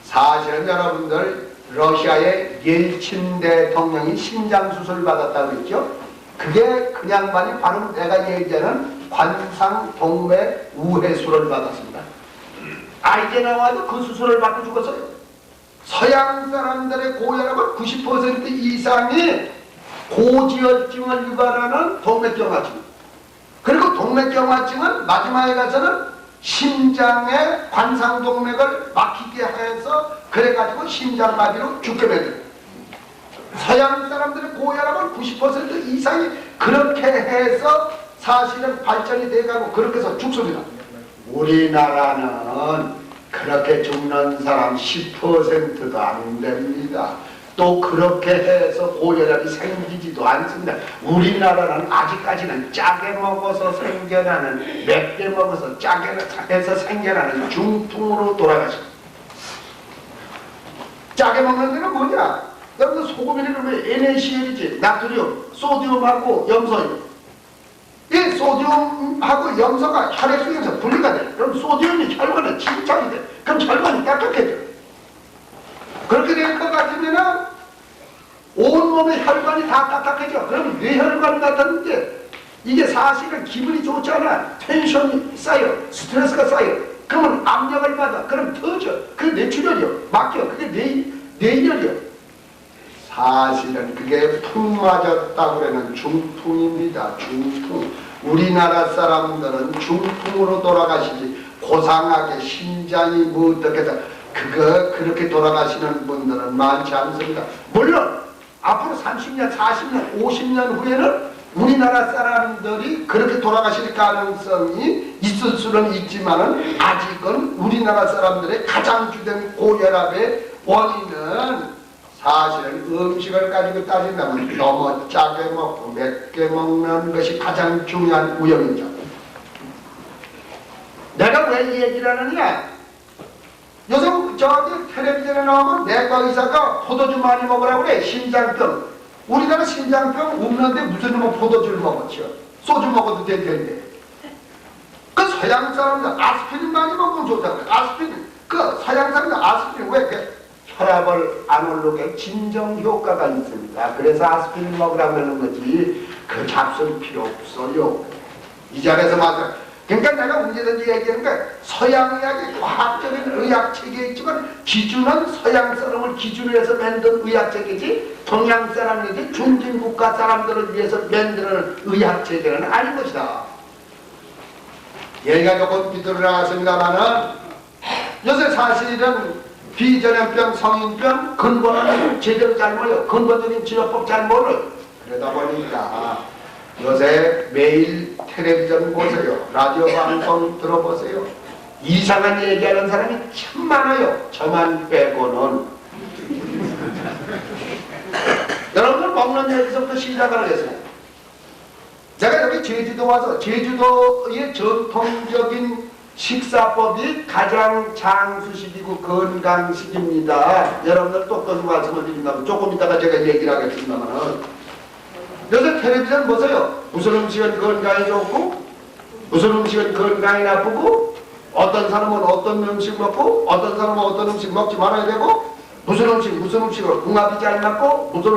사실은 여러분들 러시아의 옐친 대통령이 심장 수술 받았다고 그랬죠? 그게 그 양반이 바로 내가 얘기하는 관상, 동맥, 우회수를 받았습니다. 아이게 나와도 그 수술을 받고 죽었어요. 서양 사람들의 고혈압은 90% 이상이 고지혈증을 유발하는 동맥경화증. 그리고 동맥경화증은 마지막에 가서는 심장의 관상동맥을 막히게 해서 그래가지고 심장마비로 죽게 됩니다. 서양 사람들의 고혈압은 90% 이상이 그렇게 해서 사실은 발전이 돼가고 그렇게 해서 죽습니다. 우리나라는 그렇게 죽는 사람 10%도 안 됩니다. 또 그렇게 해서 고혈압이 생기지도 않습니다. 우리나라는 아직까지는 짜게 먹어서 생겨나는, 맵게 먹어서 짜게 해서 생겨나는 중풍으로 돌아가십니다. 짜게 먹는 데는 뭐냐? 여러분 소금이라는 건 NaCl이지, 나트륨, 소디움하고 염소요. 이 소디움하고 염소가 혈액 속에서 분리가 돼. 그럼 소디움이 혈관에 침착이 돼. 그럼 혈관이 딱딱해져. 그렇게 될 것 같으면은 온몸의 혈관이 다 딱딱해져. 그럼 뇌혈관 같았는데 이게 사실은 기분이 좋지 않아. 텐션이 쌓여, 스트레스가 쌓여. 그러면 압력을 받아. 그럼 터져. 그게 뇌출혈이요. 막혀. 그게 뇌혈이요. 사실은 그게 푹 맞았다고 그러는 중풍입니다. 중풍. 우리나라 사람들은 중풍으로 돌아가시지 고상하게 심장이 뭐 어떻게 다 그렇게 돌아가시는 분들은 많지 않습니다. 물론 앞으로 30년, 40년, 50년 후에는 우리나라 사람들이 그렇게 돌아가실 가능성이 있을 수는 있지만은 아직은 우리나라 사람들의 가장 주된 고혈압의 원인은 사실은 음식을 가지고 따진다면 너무 짜게 먹고 맵게 먹는 것이 가장 중요한 우영이죠. 내가 왜 이 얘기를 하느냐? 요즘 저기 텔레비전에 나오면 내과 의사가 포도주 많이 먹으라고 그래. 심장병. 우리나라 심장병 없는데 무슨 놈은 포도주를 먹었죠. 소주 먹어도 될 텐데. 그 서양 사람들 아스피린 많이 먹으면 좋다고 그래. 아스피린. 그 서양 사람들 아스피린 왜 이렇게 혈압을 안 오르게 진정 효과가 있습니다. 그래서 아스피린 먹으라고 하는 거지 그 잡술 필요 없어요. 이 자리에서 맞아. 그러니까 내가 언제든지 얘기하는 게 서양의학이 과학적인 의학체계에 있지만 기준은 서양 사람을 기준으로 해서 만든 의학체계지 동양 사람이지 중진국가 사람들을 위해서 만드는 의학체계는 아닌 것이다. 얘기가 조금 비틀어 나갔습니다만은 요새 사실은 비전염병, 성인병 근본은 제대로 잘 몰라요. 근본적인 치료법 잘 몰라요. 그러다 보니까 요새 매일 텔레비전 보세요. 라디오 방송 들어보세요. 이상한 얘기하는 사람이 참 많아요. 저만 빼고는. 여러분들 먹는 얘기서부터 시작을 하겠습니다. 제가 여기 제주도 와서 제주도의 전통적인 식사법이 가장 장수식이고 건강식입니다. 여러분들 똑똑히 말씀을 드린다면 조금 이따가 제가 얘기를 하겠습니다만은 요새 텔레비전 보세요. 무슨 음식은 건강에 좋고 무슨 음식은 건강에 나쁘고 어떤 사람은 어떤 음식 먹고 어떤 사람은 어떤 음식 먹지 말아야 되고 무슨 음식은 궁합이 잘 맞고 무슨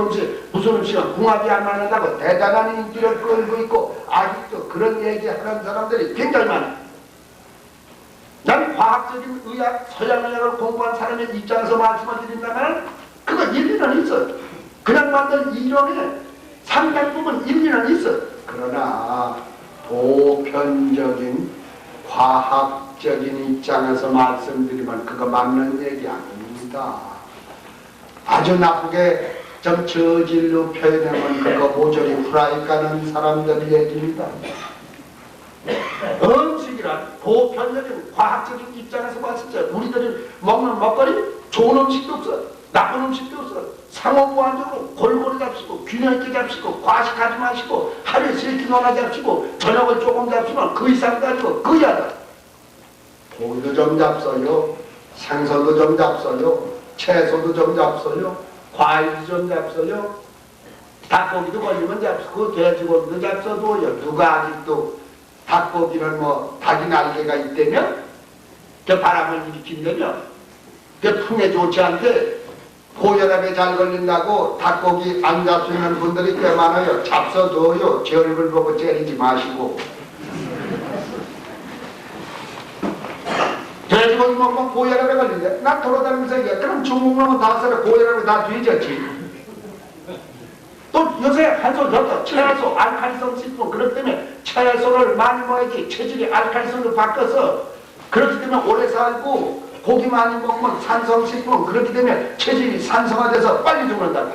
음식은 궁합이 안 맞는다고 대단한 인기를 끌고 있고 아직도 그런 얘기하는 사람들이 굉장히 많아요. 난 과학적인 의학, 서양의학을 공부한 사람의 입장에서 말씀을 드린다면 그거 일리는 있어요. 그냥 만든 이론에 상당 부분 일리는 있어요. 그러나 보편적인 과학적인 입장에서 말씀드리면 그거 맞는 얘기 아닙니다. 아주 나쁘게 좀 저질로 표현하면 그거 모조리 후라이 까는 사람들 얘기입니다. 음식이란 보편적인 과학적인 입장에서 봤을 때 우리들이 먹는 먹거리 좋은 음식도 없어. 나쁜 음식도 없어. 상호보완적으로 골고루 잡수고 균형 있게 잡수고 과식하지 마시고 하루에 3끼 하나 잡수고 저녁을 조금 잡수면 그 이상 가지고 그야다. 고기도 좀 잡숴요. 생선도 좀 잡숴요. 채소도 좀 잡숴요. 과일도 좀 잡숴요. 닭고기도 걸리면 잡수고 돼지고기도 잡숴도요. 누가 아직도 닭고기는 뭐 닭이 날개가 있다며? 그 바람을 일으킨다며? 그 풍에 좋지 않대? 고혈압에 잘 걸린다고 닭고기 안 잡수는 분들이 꽤 많아요. 잡숴도요. 제 얼굴 보고 째리지 마시고. 돼지고기 먹으면 고혈압에 걸린대. 난 돌아다니면서 얘기해. 그럼 중국 놈은 5살에 고혈압에 다 뒤졌지. 또 요새 한솔 더 채소, 알칼리성 식품 그렇기 때문에 채소를 많이 먹어야지 체질이 알칼리성으로 바뀌어서 그렇기 때문에 오래 살고 고기 많이 먹으면 산성식품 그렇기 때문에 체질이 산성화돼서 빨리 죽는다.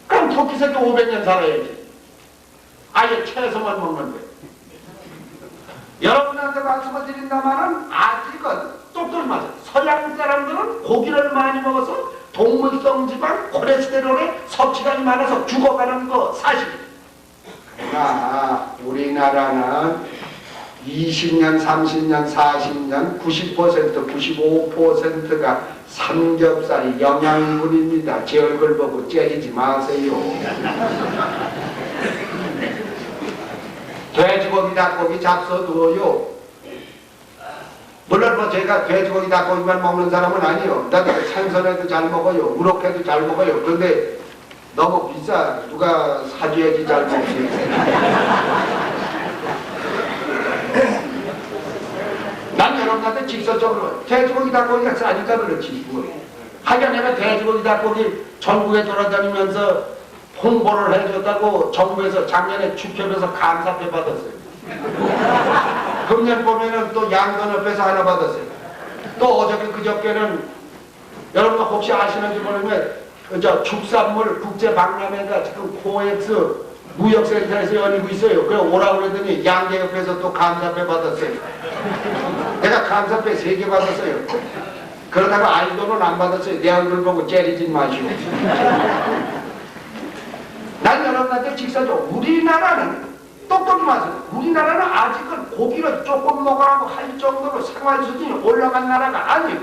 그럼 토끼 새끼 500년 살아야지. 아예 채소만 먹는데. 여러분한테 말씀을 드린다마는 아직은 똑똑히 맞아요. 서양 사람들은 고기를 많이 먹어서 동물성 지방 콜레스테롤의 섭취량이 많아서 죽어가는 거 사실이에요. 그러나 우리나라는 20년, 30년, 40년 90%, 95%가 삼겹살이 영양분입니다. 제 얼굴 보고 째리지 마세요. 돼지고기, 닭고기 잡숴도요. 물론 뭐 제가 돼지고기, 닭고기만 먹는 사람은 아니에요. 나도 생선에도 잘 먹어요. 우럭회도 잘 먹어요. 근데 너무 비싸. 누가 사줘야지 잘 먹지. 난 여러분한테 직설적으로 돼지고기, 닭고기가 싸니까 그렇지. 하여간 내가 돼지고기, 닭고기 전국에 돌아다니면서 홍보를 해줬다고 정부에서 작년에 축협에서 감사패 받았어요. 금년 봄에는 또 양건협에서 하나 받았어요. 또 어저께 그저께는 여러분 혹시 아시는지 모르면 축산물 국제박람회가 지금 코엑스 무역센터에서 열리고 있어요. 그래 오라고 그러더니 양계협에서 또 감사패 받았어요. 내가 감사패 3개 받았어요. 그러다가 아이돌은 안 받았어요. 내 얼굴 보고 째리지 마시오. 난 여러분한테 직사죠. 우리나라는 똑똑히 마세요. 우리나라는 아직은 고기를 조금 먹으라고 할 정도로 생활 수준이 올라간 나라가 아니에요.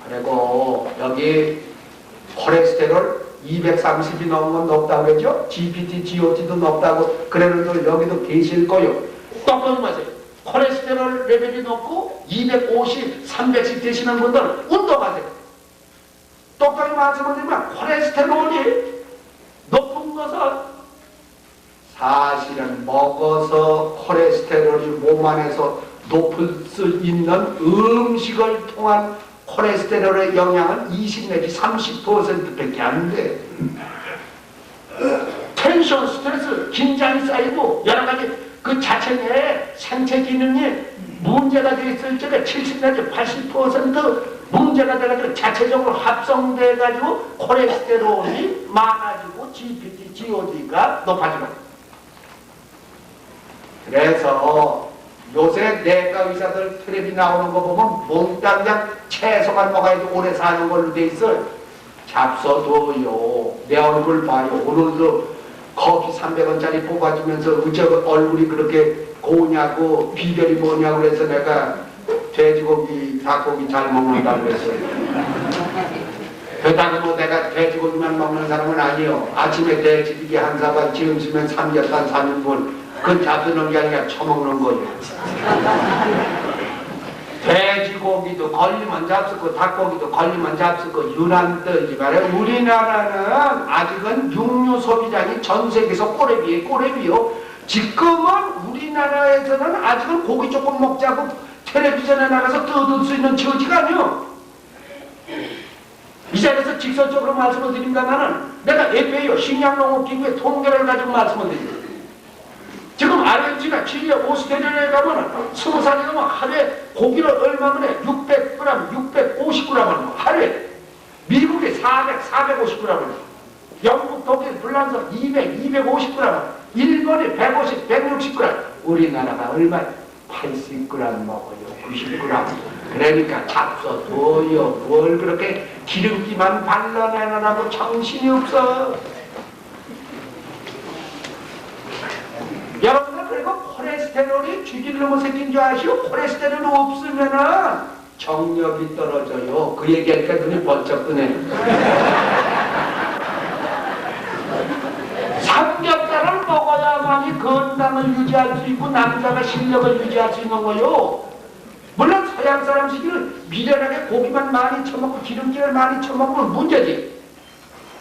그리고 여기 콜레스테롤 230이 넘으면 높다고 그랬죠? GPT, GOT도 높다고 그래도 여기도 계실 거예요. 똑똑히 마세요. 콜레스테롤 레벨이 높고 250, 300씩 되시는 분들은 운동하세요. 똑똑히 말씀을 드리면 콜레스테롤이 높은 것은 사실은 먹어서 콜레스테롤이 몸 안에서 높을 수 있는 음식을 통한 콜레스테롤의 영향은 20 내지 30%밖에 안 돼. 텐션, 스트레스, 긴장이 쌓이고 여러 가지 그 자체 내에 생체 기능이 문제가 되어 있을 적에 70 내지 80% 문제가 돼가지고 자체적으로 합성돼가지고 콜레스테롤이 많아지고 GPT, GOT가 높아지고. 그래서 요새 내과 의사들 텔레비 나오는 거 보면 몽땅 그냥 채소만 먹어야지 오래 사는 걸로 돼 있어요. 잡숴도요. 내 얼굴 봐요. 오늘도 커피 300원짜리 뽑아주면서 어째 얼굴이 그렇게 고우냐고 비결이 뭐냐고 그래서 내가 돼지고기, 닭고기 잘 먹는다고 그랬어요. 그렇다고 뭐 내가 돼지고기만 먹는 사람은 아니에요. 아침에 돼지고기 한 사발 지음시면 삼겹살 3인분 그건 잡수는 게 아니라 처먹는 거예요. 돼지고기도 걸리면 잡수고 닭고기도 걸리면 잡수고 유난듯이 말해 우리나라는 아직은 육류 소비량이 전 세계에서 꼬레비요. 지금은 우리나라에서는 아직은 고기 조금 먹자고 텔레비전에 나가서 떠들 수 있는 처지가 아니요. 이 자리에서 직설적으로 말씀을 드립니다만은 내가 FAO 식량농업기구의 통계를 가지고 말씀을 드립니다. 지금 아르헨티나, 칠레, 오스트레일리아에 가면 20살이 넘으면 하루에 고기를 얼마만에 600g, 650g을 먹어. 하루에. 미국에 400, 450g을 영국, 독일, 불란서 200, 250g, 일본이 150, 160g. 우리나라가 얼마? 80g 먹어요. 90g. 그러니까 잡숴둬요. 뭘 그렇게 기름기만 발라내느라고 정신이 없어. 여러분들 그리고 콜레스테롤이 죽일 놈의 새끼인 줄 아시오? 콜레스테롤이 없으면은 정력이 떨어져요. 그 얘기하니까 눈이 번쩍 뜨네. 삼겹살을 먹어야만이 건강을 유지할 수 있고 남자가 실력을 유지할 수 있는 거요. 물론 서양 사람식은 미련하게 고기만 많이 처먹고 기름기를 많이 처먹으면 문제지.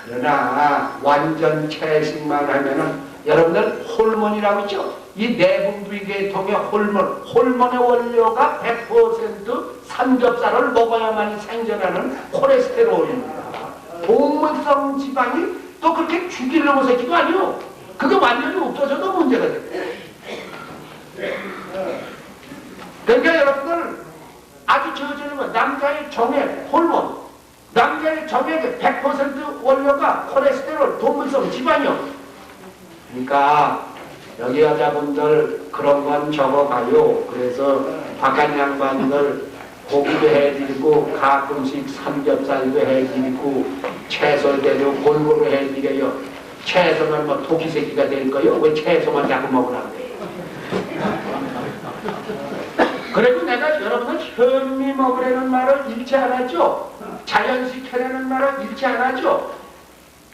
그러나 완전 채식만 하면은 여러분들 호르몬이라고 있죠? 이 내분비계통의 호르몬의 원료가 100% 삼겹살을 먹어야만이 생겨나는 콜레스테롤입니다. 동물성 지방이 또 그렇게 죽일 놈의 새끼도 아니요. 그게 완전히 없어져도 문제가 돼. 그러니까 여러분들 아주 저지른 거 남자의 정액 호르몬, 남자의 정액의 100% 원료가 콜레스테롤, 동물성 지방이요. 그러니까 여기 여자분들 그런 건 적어가요. 그래서 바깥 양반들 고기도 해드리고 가끔씩 삼겹살도 해드리고 채소대로 골고루 해드려요. 채소는 뭐 토끼 새끼가 될 거요. 왜 채소만 자꾸 먹으라고 그래요? 그리고 내가 여러분들 현미 먹으라는 말을 잃지 않았죠? 자연식 하라는 말을 잃지 않았죠?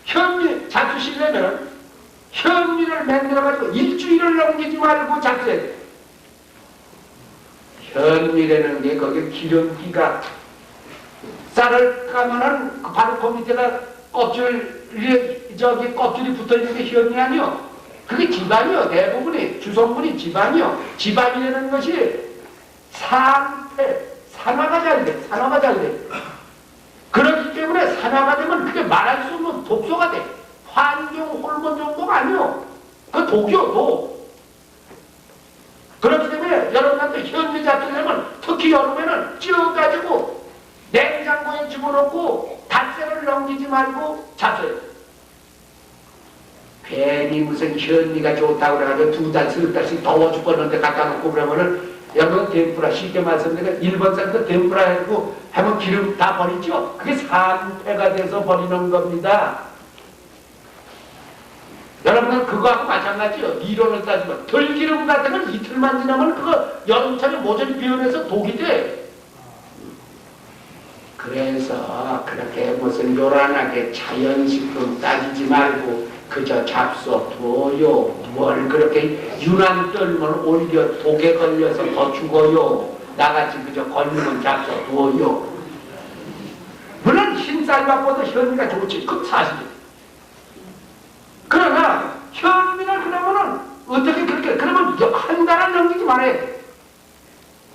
현미 잡수시려면 현미를 만들어가지고 일주일을 넘기지 말고 잡숴야 돼. 현미라는 게 거기 기름기가 쌀을 까면은 바로 그 밑에가 껍질이 붙어있는 게 현미 아니요. 그게 지방이요. 대부분이 주성분이 지방이요. 지방이라는 것이 산화가 잘 돼. 산화가 잘 돼. 그렇기 때문에 산화가 되면 그게 말할 수 없는 독소가 돼. 환경 호르몬 정도가 아니요. 그 독이요, 독. 그렇기 때문에 여러분한테 현미 잡수려면 특히 여름에는 찌어가지고 냉장고에 집어넣고 닷새를 넘기지 말고 잡숴요. 괜히 무슨 현미가 좋다고 그래가지고 2달, 3달씩 더워 죽겠는데 갖다 놓고 그러면은 여러분 덴푸라 쉽게 말씀드리면 일본 사람들 덴푸라 해고 하면 기름 다 버리죠? 그게 산패가 돼서 버리는 겁니다. 여러분은 그거하고 마찬가지요. 이론을 따지면 들기름 같은 건 이틀만 지나면 그거 여름철에 모조리 비워내서 독이 돼. 그래서 그렇게 무슨 요란하게 자연식품 따지지 말고 그저 잡숴둬요. 뭘 그렇게 유난 떨면 오히려 독에 걸려서 더 죽어요. 나같이 그저 걸리면 잡숴둬요. 물론 흰쌀밥보다 현미가 좋지. 그건 사실이에요. 그러나 현미를 그러면은 어떻게 그렇게 그러면 한 달을 넘기지 말아야 돼.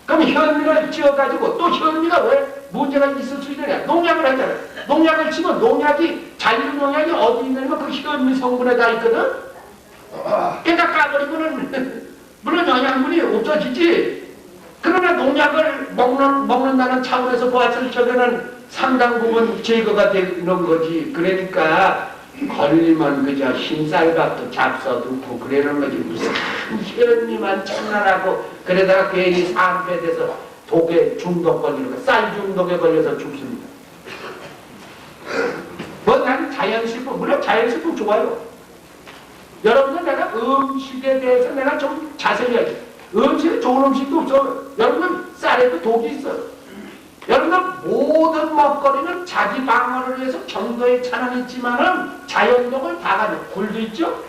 그럼 현미를 찌어가지고 또 현미가 왜 문제가 있을 수 있느냐? 농약을 하잖아요. 농약을 치면 농약이 잔류 농약이 어디 있냐면 그 현미 성분에 다 있거든. 그러니까 까버리고는 물론 영양분이 없어지지. 그러나 농약을 먹는다는 차원에서 보았을 적에는 상당 부분 제거가 되는 거지. 그러니까 걸리면 그저 흰쌀밥도 잡숴두고 그러는 거지. 무슨 현미만 장난하고 그러다가 괜히 산패돼서 독에 중독 걸리는 거, 쌀 중독에 걸려서 죽습니다. 뭐 난 자연식품, 물론 자연식품 좋아요. 여러분들 내가 음식에 대해서 내가 좀 자세히 하지. 음식에 좋은 음식도 없어. 여러분들 쌀에도 독이 있어. 여러분들 모든 먹거리는 자기 방어를 위해서 정도의 차는 있지만은 자연독을 다 가져. 굴도 있죠?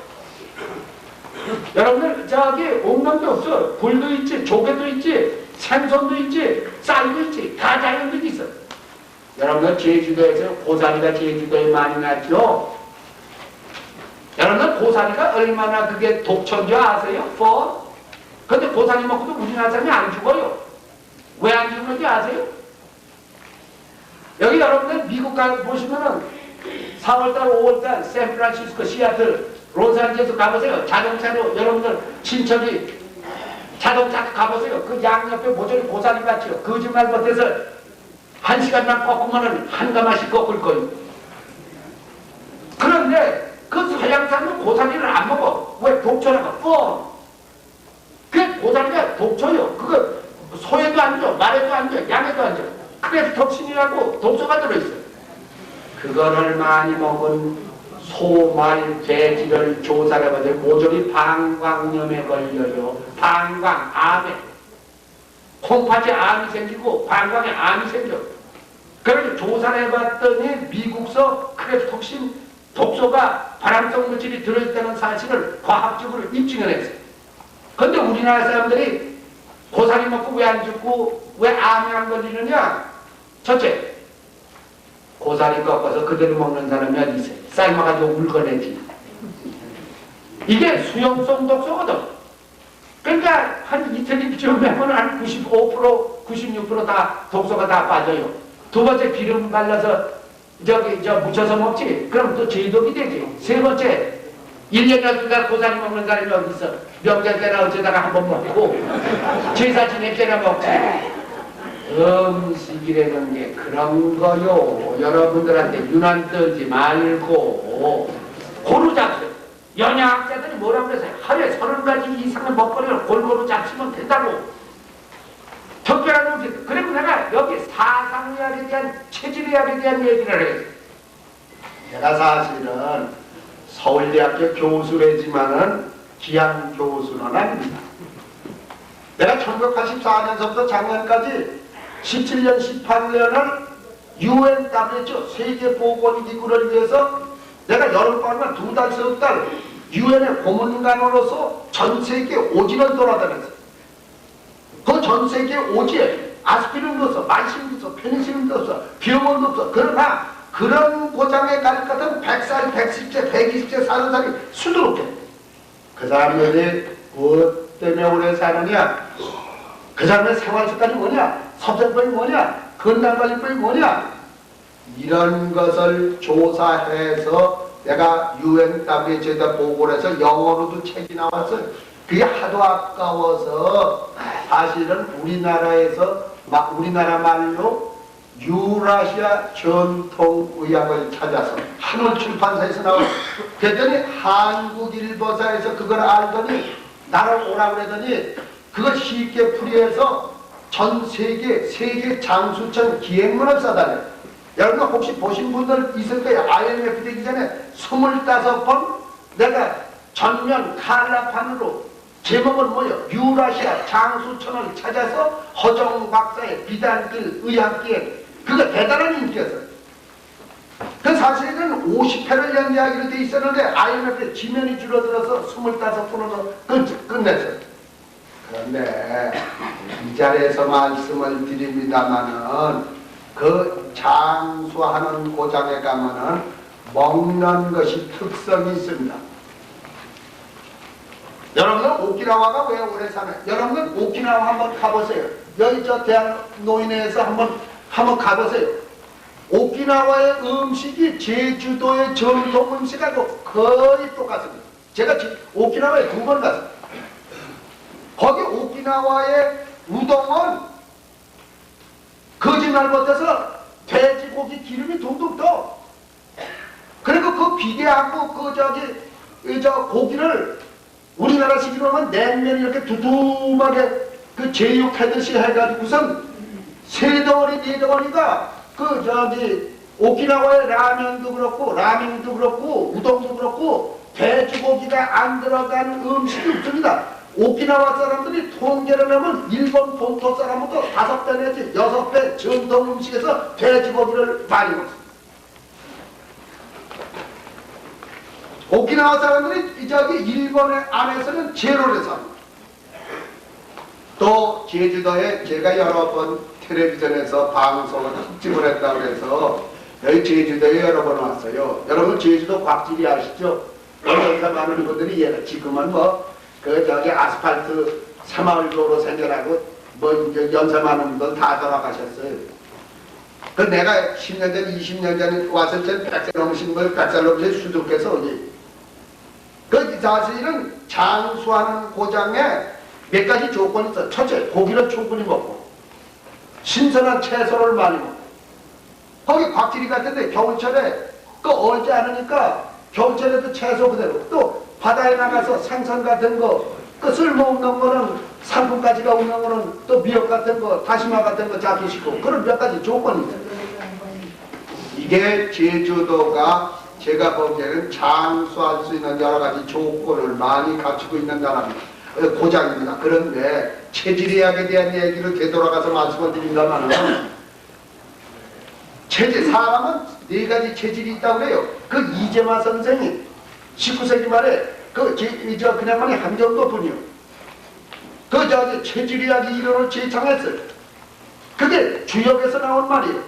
여러분들 저기 온갖 게 없어. 굴도 있지, 조개도 있지, 생선도 있지, 쌀도 있지. 다 자연독이 있어. 여러분들 제주도에서 고사리가 제주도에 많이 났죠? 여러분들 고사리가 얼마나 그게 독초인 줄 아세요? 근데 고사리 먹고도 우리나라 사람이 안 죽어요. 왜 안 죽는지 아세요? 여기 여러분들 미국 가 보시면은 4월달, 5월달 샌프란시스코, 시애틀, 로스앤젤레스 가보세요. 자동차로 여러분들 친척이 자동차 가보세요. 그 양옆에 모조리 고사리 같죠. 거짓말 못해서 1시간만 꺾으면은 한 가마씩 꺾을 거예요. 그런데 그 서양 사람은 고사리를 안 먹어. 왜? 독초라고. 그 고사리가 독초요. 그거 소에도 안 줘, 말에도 안 줘, 양에도 안 줘. 크레프톡신이라고 독소가 들어있어요. 그거를 많이 먹은 소, 말, 돼지를 조사를 해봤더니 모조리 방광염에 걸려요. 방광, 암에. 콩팥에 암이 생기고 방광에 암이 생겨. 그래서 조사를 해봤더니 미국서 크레프톡신 독소가 발암성 물질이 들어있다는 사실을 과학적으로 입증을 했어요. 근데 우리나라 사람들이 고사리 먹고 왜 안 죽고 왜 암이 안 걸리느냐? 첫째, 고사리 꺾어서 그대로 먹는 사람이 어디 있어요? 삶아가지고 울거내지. 이게 수용성 독소거든. 그러니까 한 이틀쯤 하면 한 95%, 96%다 독소가 다 빠져요. 두 번째, 기름 발라서 묻혀서 먹지. 그럼 또 제독이 되지. 세 번째, 1년에 12달 고사리 먹는 사람이 어디 있어? 명절 때나 어쩌다가 한번 먹고 제사 지낼 때나 먹지. 음식이라는 게 그런 거요. 여러분들한테 유난 떨지 말고 고루 잡세요. 연예학자들이 뭐라고 그랬어요? 하루에 30가지 이상의 먹거리를 골고루 잡수면 된다고. 특별한 음식. 그리고 내가 여기 사상의학에 대한 체질의학에 대한 얘기를 해요. 제가 사실은 서울대학교 교수래지만은 기양 교수는 아닙니다. 내가 1984년서부터 작년까지 17년, 18년을 UNWTO 세계보건기구를 위해서 내가 여름방학만 2달, 3달 유엔의 고문관으로서 전 세계 오지를 돌아다녔어요. 그 전 세계 오지에 아스피린도 없어, 만신도 없어, 페니실린도 없어, 병원도 없어. 그러나 그런 고장에 갈 것은 100살, 110세, 120세 사는 사람이 수두룩해. 그 사람들이 무엇 때문에 오래 사느냐? 그 사람의 생활습관이 뭐냐? 섭생법이 뭐냐? 건강관리법이 뭐냐? 이런 것을 조사해서 내가 UNWTO에다 보고를 해서 영어로도 책이 나왔어요. 그게 하도 아까워서 사실은 우리나라 말로 유라시아 전통의학을 찾아서 한올 출판사에서 나왔어요. 그랬더니 한국일보사에서 그걸 알더니 나를 오라고 그러더니 그걸 쉽게 풀이해서 전 세계 장수천 기행문을 써달래요. 여러분 혹시 보신 분들 있을 거예요. IMF 되기 전에 25번 내가 전면 칼라판으로 제목은 뭐예요? 유라시아 장수천을 찾아서 허정 박사의 비단길 의학기행. 그거 대단한 인기였어요. 그 사실은 50회를 연기하기로 돼 있었는데 IMF 지면이 줄어들어서 25분으로 끝냈어요. 그런데 이 자리에서 말씀을 드립니다마는 그 장수하는 고장에 가면은 먹는 것이 특성이 있습니다. 여러분은 오키나와가 왜 오래 사나요? 여러분은 오키나와 한번 가보세요. 여기 저 대학 노인회에서 한번 가보세요. 오키나와의 음식이 제주도의 전통 음식하고 거의 똑같습니다. 제가 오키나와에 2번 갔어요. 거기 오키나와의 우동은 거짓말 못해서 돼지고기 기름이 둥둥 떠. 그리고 그 비계하고 저 고기를 우리나라 식으로 하면 냉면 이렇게 두툼하게 그 제육하듯이 해가지고선 3덩어리 4덩어리가 오키나와의 라면도 그렇고 라면도 그렇고 우동도 그렇고 돼지고기가 안 들어간 음식이 없습니다. 오키나와 사람들이 통계를 하면 일본 본토 사람부터 5배 내지 6배 전통 음식에서 돼지고기를 많이 먹습니다. 오키나와 사람들이 일본 안에서는 제로를 삽니다. 또 제주도에 제가 여러 번 텔레비전에서 방송을 특집을 했다고 해서 여기 제주도에 여러 번 왔어요. 여러분 제주도 곽지리 아시죠? 여기서 많은 분들이 지금은 아스팔트 새마을도로 생겨나고 연세 많은 분들 다 돌아가셨어요. 그 내가 10년 전, 20년 전에 와서 전 100살 넘으신 분, 100살 넘으신 수도께서 오니 그 사실은 장수하는 고장에 몇 가지 조건이 있어. 첫째, 고기를 충분히 먹고 신선한 채소를 많이 먹고 거기 곽지리 같은데 겨울철에 얼지 않으니까 겨울철에도 채소 그대로 또 바다에 나가서 생선 같은 거 쓸모없는 거는 상품까지가 오는 거는 또 미역 같은 거, 다시마 같은 거 잡수시고 그런 몇 가지 조건이 있어요. 이게 제주도가 제가 보기에는 장수할 수 있는 여러 가지 조건을 많이 갖추고 있는 나라입니다. 고장입니다. 그런데 체질의학에 대한 얘기를 되돌아가서 말씀을 드린다면 체질, 사람은 네 가지 체질이 있다고 그래요. 그 이재마 선생이 19세기 말에 그냥 말이 한정도 분이요. 체질의학 이론을 제창했어요. 그게 주역에서 나온 말이에요.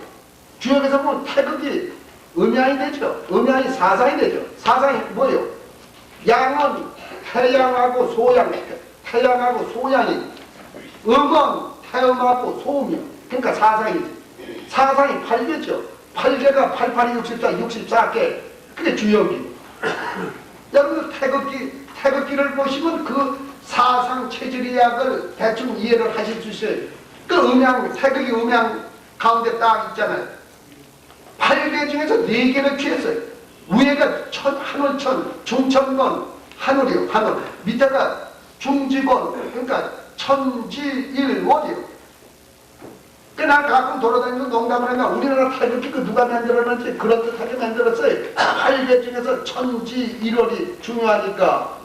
주역에서 보면 태극이 음양이 되죠. 음양이 사상이 되죠. 사상이 뭐예요? 양은 태양하고 소양, 태양하고 소양이, 음은 태음하고 소음이요. 그러니까 사상이지. 사상이 8개죠. 8개가 88이 64, 64개. 그게 주역이. 여러분들 태극기를 보시면 그 사상 체질의학을 대충 이해를 하실 수 있어요. 그 음양, 태극이 음양 가운데 딱 있잖아요. 8개 중에서 4개를 취했어요. 위에가 하늘천, 중천건, 하늘이요, 하늘. 밑에가 중지건, 그러니까 천지일원이요. 난 가끔 돌아다니면서 농담을 하면 우리나라 태극기 그 누가 만들었는지 그럴듯하게 만들었어요. 8개 중에서 천지일원이 중요하니까.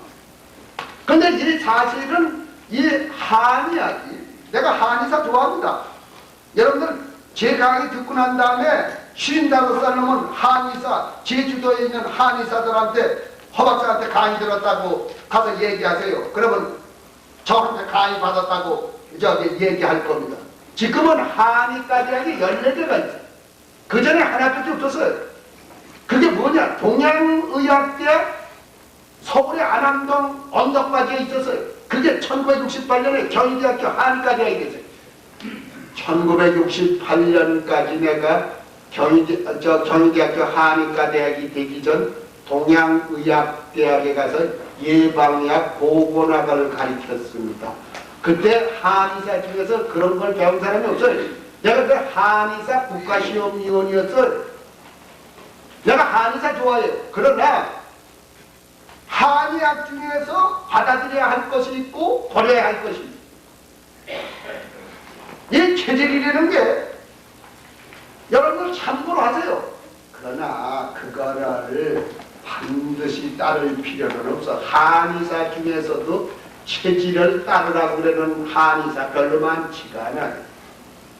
근데 이 사실은 이 한의학이, 내가 한의사 좋아합니다. 여러분들 제 강의 듣고 난 다음에 55살 넘은 한의사, 제주도에 있는 한의사들한테 허박사한테 강의 들었다고 가서 얘기하세요. 그러면 저한테 강의 받았다고 얘기할 겁니다. 지금은 한의과대학이 14개가 있어요. 그 전에 하나밖에 없었어요. 그게 뭐냐? 동양의학대학 서울의 안암동 언덕바지에 있었어요. 그게 1968년에 경희대학교 한의과대학이 됐어요. 1968년까지 내가 경희대학교 한의과대학이 되기 전 동양의학대학에 가서 예방의학 보건학을 가르쳤습니다. 그때 한의사 중에서 그런 걸 배운 사람이 없어요. 내가 그 한의사 국가시험위원이었어요. 내가 한의사 좋아해요. 그러나 한의학 중에서 받아들여야 할 것이 있고 버려야 할 것이 있어요. 이 체질이라는 게 여러분들 참고로 하세요. 그러나 그거를 반드시 따를 필요는 없어. 한의사 중에서도 체질을 따르라고 그러는 한의사 별로 많지가 않아요.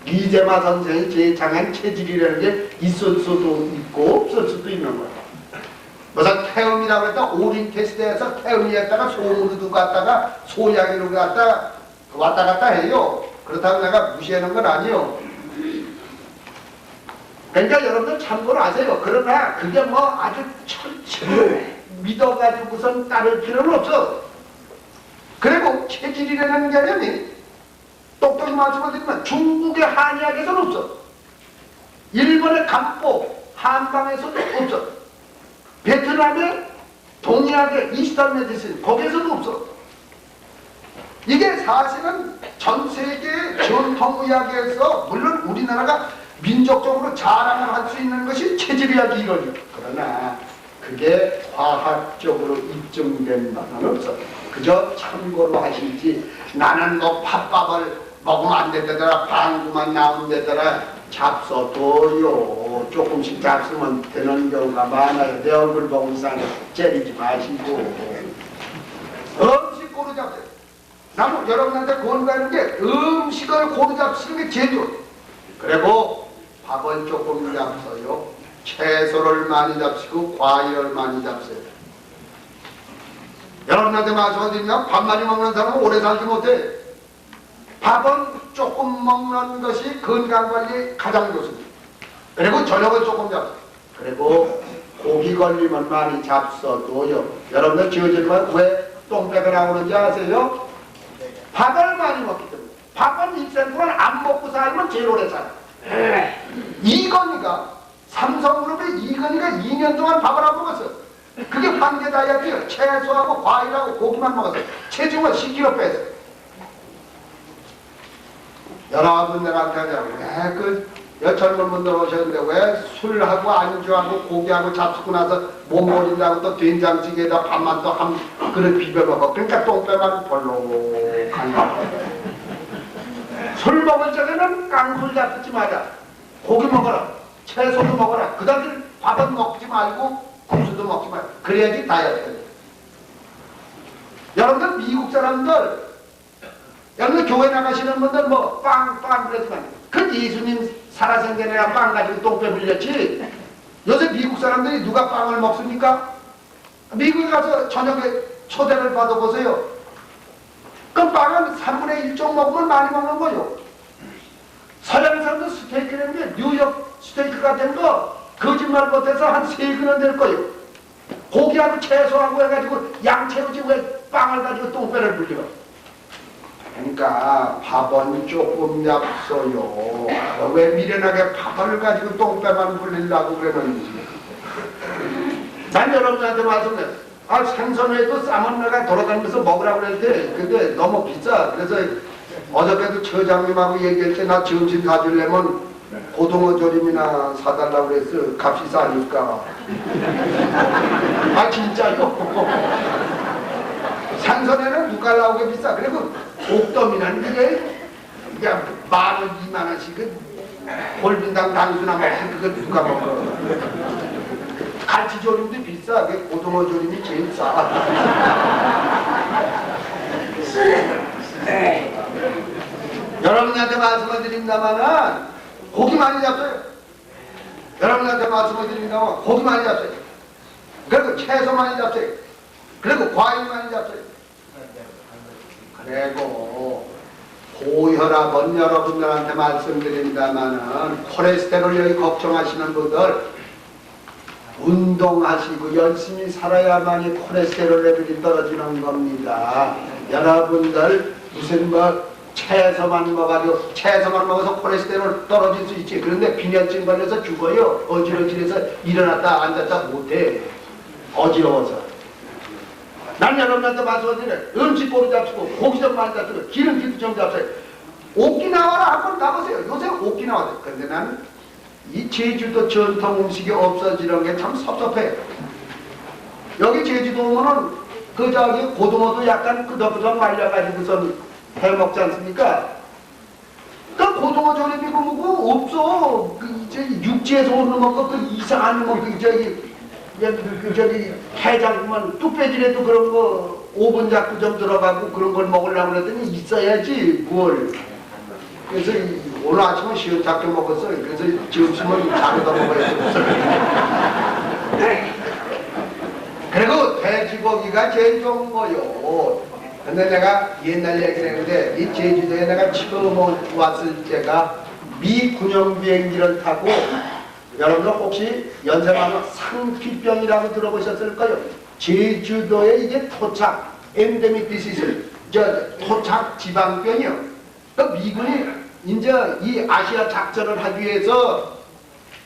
이재마 선생이 제창한 체질이라는 게 있을 수도 있고 없을 수도 있는 거예요. 무슨 태음이라고 했다 오린 테스트에서 태음이었다가 소음으로 갔다가 소양이로 갔다 왔다 갔다 해요. 그렇다고 내가 무시하는 건 아니에요. 그러니까 여러분들 참고로 아세요. 그러나 그게 뭐 아주 철저히 믿어가지고선 따를 필요는 없어. 그리고 체질이라는 개념이 똑똑히 말씀을 드리면 중국의 한의학에서는 없어. 일본의 간법 한방에서도 없어. 베트남의 동의학의 이스탄 메디신 거기에서도 없어. 이게 사실은 전 세계 전통의학에서 물론 우리나라가 민족적으로 자랑을 할 수 있는 것이 체질의학이 이거죠. 그러나 그게 과학적으로 입증된 바는 없어. 그저 참고로 하시지 나는 뭐 팥밥을 먹으면 안 된다더라 방구만 나온다더라 잡숴도요 조금씩 잡수면 되는 경우가 많아요. 내 얼굴 보고 이상해 째리지 마시고 음식 고루 잡세요. 나는 여러분한테 권고하는 게 음식을 고루 잡수는 게 제일 좋아요. 그리고 밥은 조금 잡숴요. 채소를 많이 잡수고 과일을 많이 잡숴요. 여러분한테 말씀드리면 밥 많이 먹는 사람은 오래 살지 못해. 밥은 조금 먹는 것이 건강관리에 가장 좋습니다. 그리고 저녁을 조금 잡숴요. 그리고 고기 걸리면 많이 잡숴도요. 여러분들 지어지면 왜 똥배가 나오는지 아세요? 밥을 많이 먹기 때문에. 밥은 일생 동안 안 먹고 살면 제일 오래 살아요. 이건희가 삼성그룹의 이건희가 2년 동안 밥을 안 먹었어요. 그게 황제 다이어트예요. 채소하고 과일하고 고기만 먹었어요. 체중을 10kg 뺐어요. 여러분들한테 왜 그 젊은 분들 오셨는데 왜 술하고 안주하고 고기하고 잡수고 나서 못 버린다고 또 된장찌개에다 밥만 또 한 그릇 비벼 먹어. 그러니까 똥배만 벌렁 술 먹을 적에는 깡술 잡지 마자. 고기 먹어라. 채소도 먹어라. 그 다음에 밥은 먹지 말고 국수도 먹지 말고. 그래야지 다이어트. 여러분들 미국 사람들, 여러분들 교회 나가시는 분들 뭐 빵 그랬지만 그 예수님 살아생전에야 빵 가지고 똥배 흘렸지. 요새 미국 사람들이 누가 빵을 먹습니까? 미국에 가서 저녁에 초대를 받아보세요. 그럼 빵은 3분의 1쪽 먹으면 많이 먹는 거요. 서양 사람들 스테이크라는 게 뉴욕 스테이크 같은 거 거짓말 못해서 한 3근은 될 거요. 고기하고 채소하고 해가지고 양채우지 왜 빵을 가지고 똥배를 불려. 그러니까 밥은 조금 yap어요. 왜 미련하게 밥을 가지고 똥배만 불리려고 그러는지. 난 여러분한테 말씀해. 생선회도 싸면 내가 돌아다니면서 먹으라고 그랬는데 근데 너무 비싸. 그래서 어저께도 처장님하고 얘기할 때 나 점심 사주려면 고등어 조림이나 사달라고 그랬어. 값이 싸니까. 진짜요? 생선회는 누가 나오게 비싸. 그리고 옥돔이라는 게 그냥 10,000원, 20,000원씩 그 골빈당 당수나 먹지 그거 누가 먹어. 갈치조림도 비싸. 고등어 조림이 제일 싸. 여러분한테 말씀을 드린다마는 고기 많이 잡숴요. 여러분한테 말씀을 드린다면 고기 많이 잡숴요. 그리고 채소 많이 잡숴요. 그리고 과일 많이 잡숴요. 그리고 고혈압은 여러분들한테 말씀드린다마는 콜레스테롤 여기 걱정하시는 분들 운동하시고 열심히 살아야만이 콜레스테롤 레벨이 떨어지는 겁니다. 여러분들 무슨 채소만 먹어서 콜레스테롤 떨어질 수 있지. 그런데 빈혈증 걸려서 죽어요. 어지러지해서 일어났다 앉았다 못해. 어지러워서. 난 여러분한테 말씀드려요. 음식 고루 잡수고 고기 좀 많이 잡수고 기름기도 좀 잡수고 오키나와를 한번 가보세요. 요새 오키나와. 근데 나는 이 제주도 전통 음식이 없어지는 게 참 섭섭해. 여기 제주도 오면은 고등어도 약간 끄덕끄덕 말려가지고선 해먹지 않습니까? 그 고등어 조림이고 뭐고 없어. 육지에서 오는 거 이상한 거 해장국만 뚝배기라도 그런 거 5분 잡고 좀 들어가고 그런 걸 먹으려고 그랬더니 있어야지 뭘. 그래서 오늘 아침은 시원찮게 먹었어요. 그래서 점심은 자르다 먹어야 돼. 그리고 돼지고기가 제일 좋은 거요. 근데 내가 옛날 얘기를 했는데 이 제주도에 내가 처음 왔을 때가 미 군용 비행기를 타고 여러분들 혹시 연세만은 상피병이라고 들어보셨을까요? 제주도에 이게 토착 엔데믹 디시즈 토착 지방병이요. 그 미군이 이제 이 아시아 작전을 하기 위해서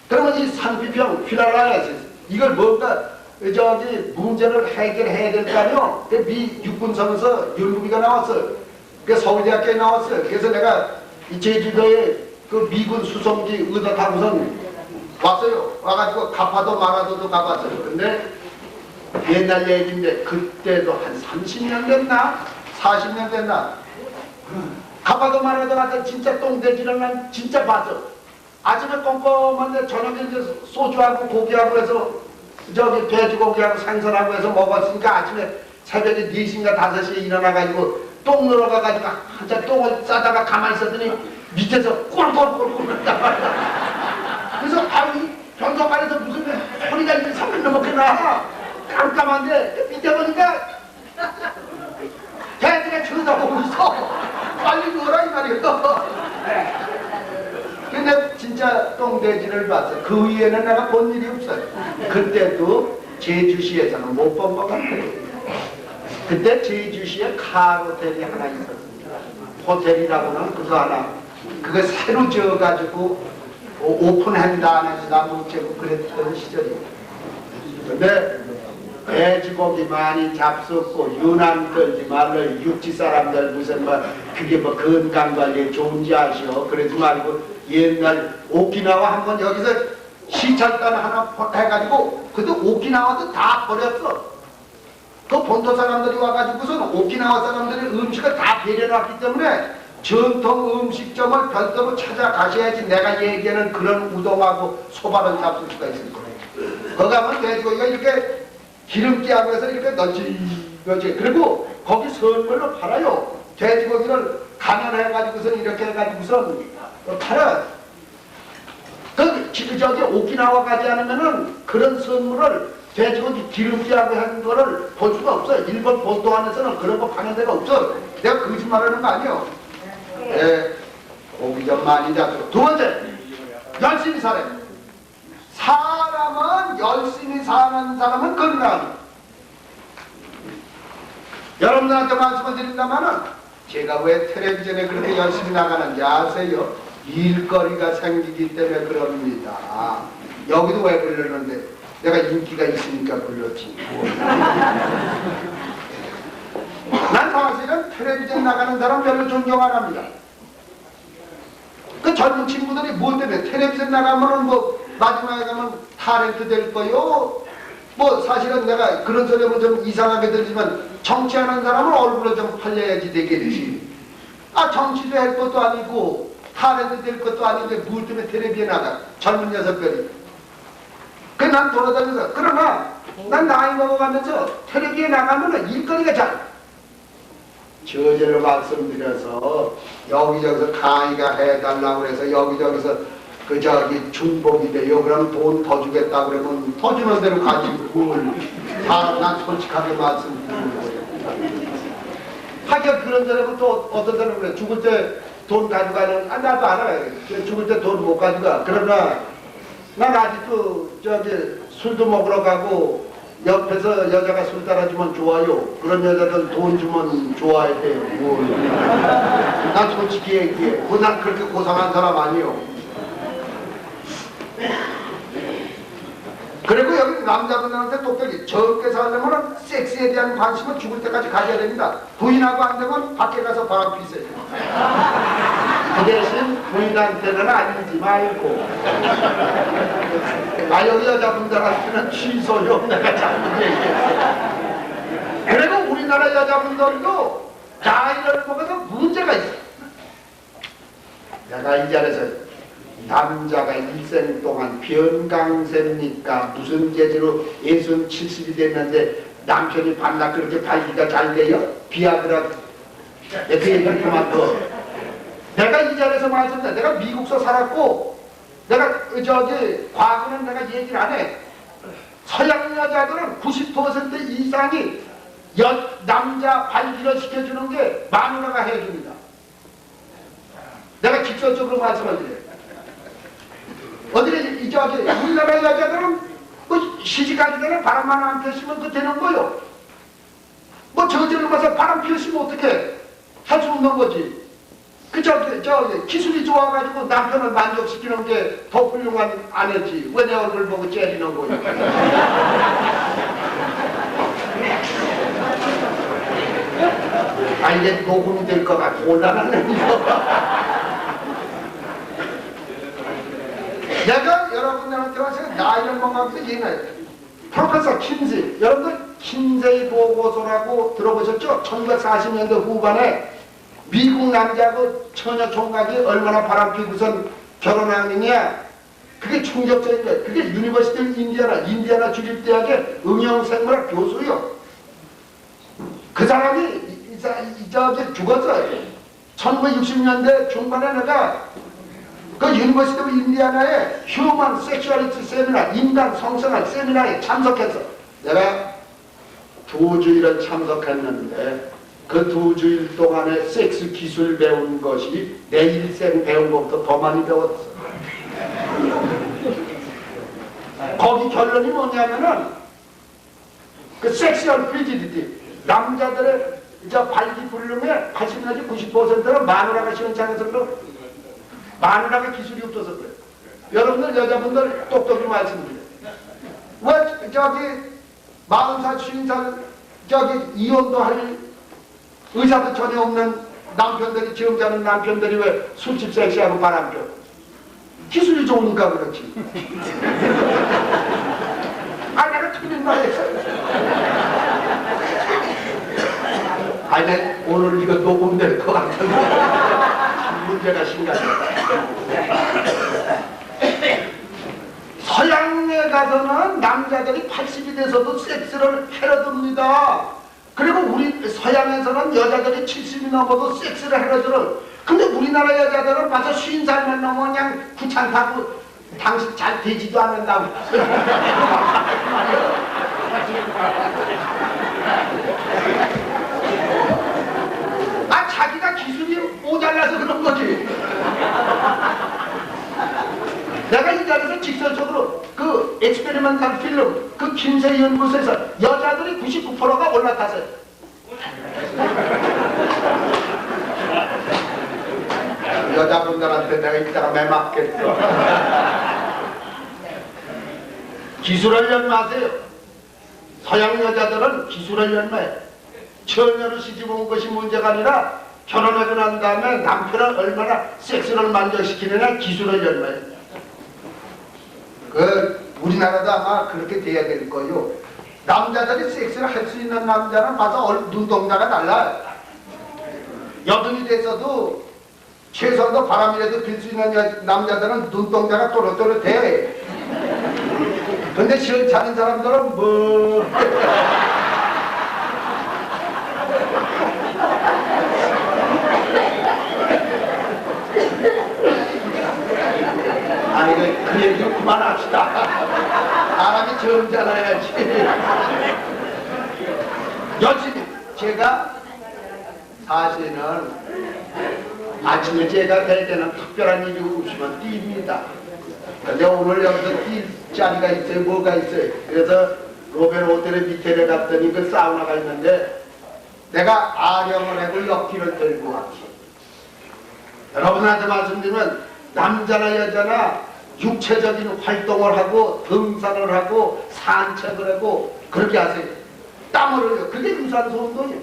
그러면 이 상피병 휘랄라야지 이걸 뭔가 문제를 해결해야 될 거 아니요. 미 육군성에서 연구비가 나왔어요. 그 서울대학교에 나왔어요. 그래서 내가 이 제주도에 그 미군 수송기 의도 타고선 왔어요. 와가지고 가파도 마라도도 가봤어요. 근데 옛날 얘기인데 그때도 한 30년 됐나? 40년 됐나? 가파도 마라도 가서 진짜 똥돼지를 난 진짜 봤어. 아침에 꼼꼼한데 저녁에 이제 소주하고 고기하고 해서 돼지고기하고 생선하고 해서 먹었으니까 아침에 새벽에 4시인가 5시에 일어나가지고 똥 넣으러 가가지고 한참 똥을 싸다가 가만히 있었더니 밑에서 꼴꼴꼴꼴 그랬단 말이야. 그래서 이 변소관에서 무슨 소리가 있는 3분 넘었겠나 깜깜한데 밑에 보니까 돼지가 쳐다보고 있어. 빨리 넣어라 이 말이야. 근데 진짜 똥돼지를 봤어. 그 위에는 내가 본 일이 없어요. 그때도 제주시에서는 못 본 것 같아요. 그때 제주시에 카호텔이 하나 있었습니다. 호텔이라고는 그거 하나. 그거 새로 지어가지고 오픈한다 안 한다 못하고 그랬던 시절이에요. 근데 돼지고기 많이 잡숫고 유난 떨지 말라. 육지 사람들 무슨 그게 건강관리에 좋은지 아시오. 그러지 말고 옛날 오키나와 한번 여기서 시찰단 하나 해가지고 그도 오키나와도 다 버렸어. 그 본토 사람들이 와가지고선 오키나와 사람들이 음식을 다 배려놨기 때문에 전통 음식점을 별도로 찾아가셔야지 내가 얘기하는 그런 우동하고 소바를 잡술 수가 있을 거예요. 거기 가면 돼지고기가 이렇게 기름기하고 해서 이렇게 널찍널찍, 그리고 거기 선물로 팔아요. 돼지고기를 간연해가지고선 이렇게 해가지고선 팔아요. 저기 오키나와 가지 않으면은 그런 선물을 돼지고기 기름기하고 한 거를 볼 수가 없어. 일본 본토 안에서는 그런 거 파는 데가 없어. 내가 거짓말하는 거 아니에요. 예, 고기 좀 많이 잡수고. 두 번째, 열심히 살아요. 사람은 열심히 사는 사람은 건강합니다. 여러분들한테 말씀을 드린다면은 제가 왜 텔레비전에 그렇게 열심히 나가는지 아세요? 일거리가 생기기 때문에 그럽니다. 여기도 왜 그러는데 내가 인기가 있으니까 그렇지. 난 사실은 텔레비전 나가는 사람 별로 존경 안 합니다. 그 젊은 친구들이 뭐 때문에 텔레비전 나가면은 뭐 마지막에 가면 타렌트 될 거요. 뭐 사실은 내가 그런 소리 하면 좀 이상하게 들지만 정치하는 사람은 얼굴을 좀 팔려야지 되겠지. 아, 정치도 할 것도 아니고 타렌트 될 것도 아닌데 뭘 때문에 텔레비에 나가. 젊은 녀석들이. 그 난 돌아다녀서. 그러나 난 나이 먹어가면서 텔레비에 나가면은 일거리가 잘. 저절로 말씀드려서 여기저기서 강의가 해달라고 그래서 여기저기서 그 저기 중복이 돼요. 그럼 돈 더 주겠다 그러면 더 주는 대로 가지고 뭘. 난 솔직하게 말씀드리는 거예요. 하긴 그런 사람은 또 어떤 사람은 그래. 죽을 때 돈 가져가는, 아, 나도 알아요. 죽을 때 돈 못 가져가. 그러나 난 아직도 저기 술도 먹으러 가고 옆에서 여자가 술 따라주면 좋아요. 그런 여자들 돈 주면 좋아야 돼요. 뭘. 난 솔직히 얘기해. 난 그렇게 고상한 사람 아니요. 그리고 여기 남자분들한테 똑똑히 적게 살려면 섹스에 대한 관심은 죽을 때까지 가져야 됩니다. 부인하고 안 되면 밖에 가서 바람 피세요. 그 대신 부인한테는 아니지 말고. 아, 여기 여자분들한테는 취소요. 내가 잘못 얘기했어. 그리고 우리나라 여자분들도 나이를 먹어서 문제가 있어. 내가 이 자리에서 남자가 일생 동안 변강세입니까? 무슨 재주로 60, 70이 됐는데 남편이 반납 그렇게 발기가 잘 돼요? 비아그라. 그 얘기를 그만둬. 내가 이 자리에서 말씀드려. 내가 미국서 살았고 내가 저기 과거는 내가 얘기를 안 해. 서양 여자들은 90% 이상이 남자 발기를 시켜주는 게 마누라가 해줍니다. 내가 직설적으로 말씀을 드려요. 어디에 저기 우리나라 여자들은 뭐 시집가기 전에 바람만 안 폈으면 그 되는 거요. 뭐 저절로 가서 바람 피우시면 어떻게 할 수 없는 거지. 그 저기 기술이 좋아가지고 남편을 만족시키는 게 더 훌륭한 아내지. 왜 내 얼굴 보고 째리는 거야. 아, 이게 녹음이 될 것 같아. 곤란하네. 내가 여러분들한테 와서 나이를 먹으면서 얘기해요. 프로페서 킨세, 여러분들 킨세이 보고서라고 들어보셨죠? 1940년대 후반에 미국 남자하고 처녀 총각이 얼마나 바람피고선 결혼하느냐. 그게 충격적인 거예요. 그게 유니버시티 인디아나 주립대학의 응용생물학 교수요. 그 사람이 저기 죽었어요. 1960년대 중반에 내가 그 유니버시티 오브 인디아나의 휴먼 섹슈얼리티 세미나, 인간 성생활 세미나에 참석해서 내가 2주일을 참석했는데 그 2주일 동안에 섹스 기술 배운 것이 내 일생 배운 것보다 더 많이 배웠어. 거기 결론이 뭐냐면은 그 섹슈얼 프리지디티, 남자들의 저 발기 불능의 80 내지 90%는 마누라가 시원찮아서 마누라가 기술이 없어서 그래요. 여러분들 여자분들 똑똑히 말씀드려요. 왜 저기 40살 50살 저기 이혼도 할 의사도 전혀 없는 남편들이, 지금 자는 남편들이 왜 술집 섹시하고 바람펴? 기술이 좋으니까 그렇지. 아, 내가 틀린 말 했어. 아니 오늘 이거 녹음될 것 같은데 문제가 심각해. 서양에 가서는 남자들이 80이 돼서도 섹스를 해러듭니다. 그리고 우리 서양에서는 여자들이 70이 넘어도 섹스를 해러들어. 근데 우리나라 여자들은 봐서 50살만 넘으면 그냥 구창하고 당신 잘 되지도 않는다고. 아 자기가 기술이 모자라서 그런 거지. 내가 이 자리에서 직설적으로 그 엑스페리먼탈 필름 그 김새 연구소에서 여자들이 99%가 올라탔어요. 여자분들한테 내가 이따가 매맞겠어. 기술을 연마하세요. 서양 여자들은 기술을 연마해. 처녀를 시집 온 것이 문제가 아니라 결혼하고 난 다음에 남편을 얼마나 섹스를 만족시키느냐 기술을 연마해. 우리나라도 아마 그렇게 돼야 될 거요. 남자들이 섹스를 할 수 있는 남자는 봐서 눈동자가 달라. 여든이 됐어도 최소한도 바람이라도 빌 수 있는 남자들은 눈동자가 또렷또렷해. 근데 시원찮은 사람들은 뭐 아니 그 얘기 좀 그만합시다. 사람이 점잖아야지. 여튼 제가 사실은 아침에 제가 될 때는 특별한 일이 없으면 뜁니다. 근데 오늘 여기서 뛸 자리가 있어요. 뭐가 있어요. 그래서 로벨 호텔의 밑에 갔더니 그 사우나가 있는데 내가 아령을 하고 역기를 들고 왔지. 여러분한테 말씀드리면 남자나 여자나 육체적인 활동을 하고 등산을 하고 산책을 하고 그렇게 하세요. 땀을 흘려. 그게 유산소 운동이에요.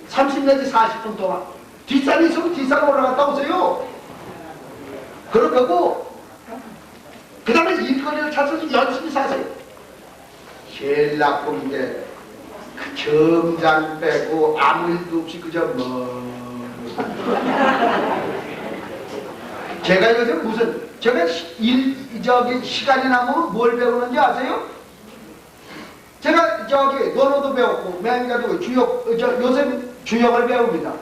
30 내지 40분 동안. 뒷산이 있으면 뒷산 올라갔다 오세요. 그러고 그 다음에 일거리를 찾아서 열심히 사세요. 제일 나쁜 게 그 점장 빼고 아무 일도 없이 그저 제가 요새 무슨 제가 시간이 남으면 뭘 배우는지 아세요? 제가 논어도 배웠고 맹가도 요새 주역을 배웁니다.